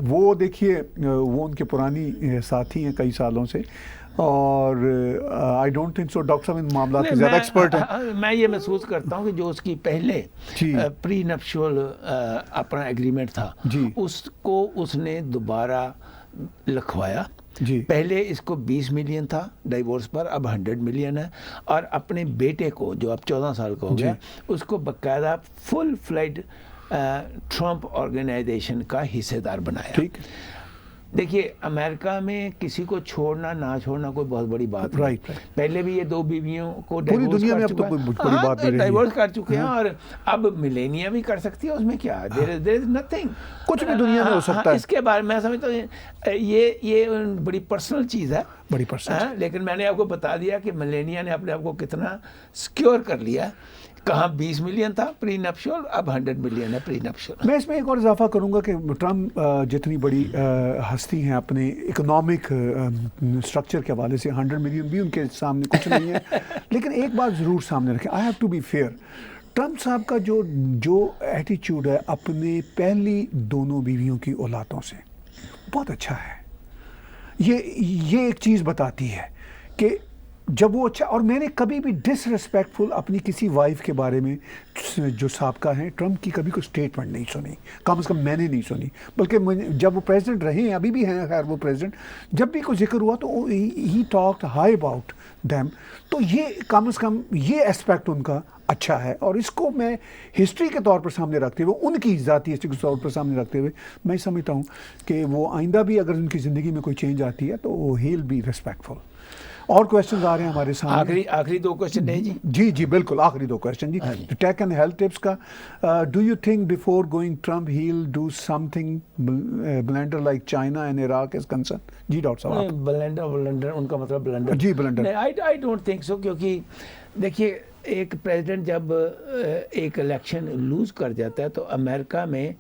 Speaker 2: وہ دیکھیے وہ ان کے پرانی ساتھی ہیں کئی سالوں سے، اور آئی ڈونٹ تھنک سو ڈاکٹر صاحب ان معاملات کے زیادہ ایکسپرٹ ہیں.
Speaker 3: میں یہ محسوس کرتا ہوں کہ جو اس کی پہلے پری نپشول اپنا ایگریمنٹ تھا اس کو اس نے دوبارہ لکھوایا. پہلے اس کو 20 ملین تھا ڈائیورس پر، اب 100 ملین ہے. اور اپنے بیٹے کو جو اب 14 سال کا ہو گیا اس کو باقاعدہ فل فلیڈ ٹرمپ آرگنائزیشن کا حصے دار بنایا. دیکھیے امریکہ میں کسی کو چھوڑنا نہ چھوڑنا کوئی بہت بڑی بات نہیں. پہلے بھی یہ 2 بیویوں کو ڈائیورس کر چکے ہیں اور اب ملینیا بھی کر سکتی ہے. اس میں کیا ہے؟ there is nothing.
Speaker 2: کچھ بھی دنیا میں ہو سکتا ہے.
Speaker 3: اس کے بارے میں سمجھتا ہوں یہ بڑی پرسنل چیز ہے،
Speaker 2: بڑی پرسنل.
Speaker 3: لیکن میں نے آپ کو بتا دیا کہ ملینیا نے اپنے آپ کو کتنا سیکیور کر لیا. کہاں 20 ملین تھا پری نپشول، اب 100 ملین ہے پری نپشول.
Speaker 2: میں اس میں ایک اور اضافہ کروں گا کہ ٹرمپ جتنی بڑی ہستی ہیں اپنے اکنامک سٹرکچر کے حوالے سے، 100 ملین بھی ان کے سامنے کچھ نہیں ہے. لیکن ایک بات ضرور سامنے رکھیں، I have to be fair. Trump صاحب کا جو ایٹیچیوڈ ہے اپنے پہلی دونوں بیویوں کی اولادوں سے بہت اچھا ہے. یہ ایک چیز بتاتی ہے کہ جب وہ اچھا، اور میں نے کبھی بھی ڈس ریسپیکٹفل اپنی کسی وائف کے بارے میں جو سابقہ ہیں ٹرمپ کی کبھی کوئی اسٹیٹمنٹ نہیں سنی، کم از کم میں نے نہیں سنی. بلکہ جب وہ پریزیڈنٹ رہے ہیں، ابھی بھی ہیں خیر وہ پریزیڈنٹ، جب بھی کوئی ذکر ہوا تو he talked high about them. تو یہ کم از کم یہ اسپیکٹ ان کا اچھا ہے، اور اس کو میں ہسٹری کے طور پر سامنے رکھتے ہوئے، ان کی ذاتی ہسٹری کے طور پر سامنے رکھتے ہوئے میں سمجھتا ہوں کہ وہ آئندہ بھی اگر ان کی زندگی میں کوئی چینج آتی ہے تو وہ ہی ول بی ریسپیکٹفل. اور کویشچنز آ رہے ہیں ہمارے سامنے.
Speaker 3: آخری 2 کویشچن ہیں
Speaker 2: جی بالکل آخری 2 کویشچن جی. ٹیک اینڈ ہیلتھ ٹپس کا، do you think before going Trump he will do something blunder like China and Iraq is concern? جی ڈاکٹر صاحب.
Speaker 3: بلنڈر ان کا مطلب بلنڈر؟
Speaker 2: جی blunder.
Speaker 3: I don't think so, کیونکہ دیکھیے ایک پریزیڈنٹ جب ایک الیکشن لوز کر جاتا ہے تو امریکہ میں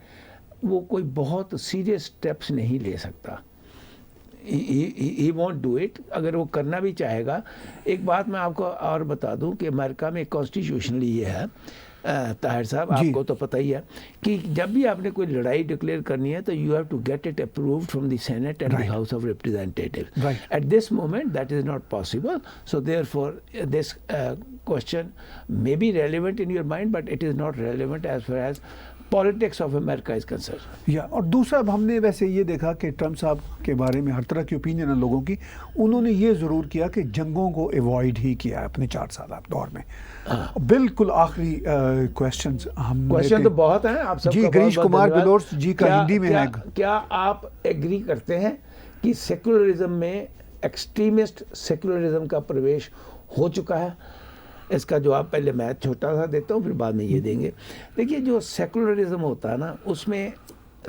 Speaker 3: وہ کوئی بہت سیریس اسٹیپس نہیں لے سکتا. He won't do it. اگر وہ کرنا بھی چاہے گا. ایک بات میں آپ کو اور بتا دوں کہ امریکہ میں کانسٹیٹیوشنلی یہ ہے طاہر صاحب، آپ کو تو پتہ ہی ہے کہ جب بھی آپ نے کوئی لڑائی ڈکلیئر کرنی ہے تو you have to get it approved from the senate and the house of representatives. At this moment that is not possible. So therefore this question may be relevant in your mind, but it is not relevant as far as politics of America is concerned.
Speaker 2: اور دوسرا ہم نے ویسے یہ دیکھا کہ ٹرمپ صاحب کے بارے میں ہر طرح کی اوپینین ہے لوگوں کی. انہوں نے یہ ضرور کیا کہ جنگوں کو ایوائڈ ہی کیا ہے اپنے 4 سال دور میں. بالکل آخری کویشچنز ہم
Speaker 3: تو بہت ہیں آپ سب.
Speaker 2: جی گریش کمار بلورس جی کا ہندی میں ہے.
Speaker 3: کیا آپ ایگری کرتے ہیں کہ سیکولرزم میں ایکسٹریمسٹ سیکولرزم کا پرویش ہو چکا ہے؟ اس کا جواب پہلے میں چھوٹا سا دیتا ہوں، پھر بعد میں یہ دیں گے. دیکھیے جو سیکولرزم ہوتا ہے نا، اس میں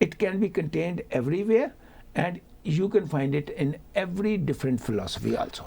Speaker 3: it can be contained everywhere and you can find it in every different philosophy also.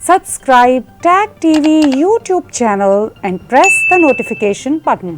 Speaker 1: Subscribe Tag TV YouTube channel and press the notification button.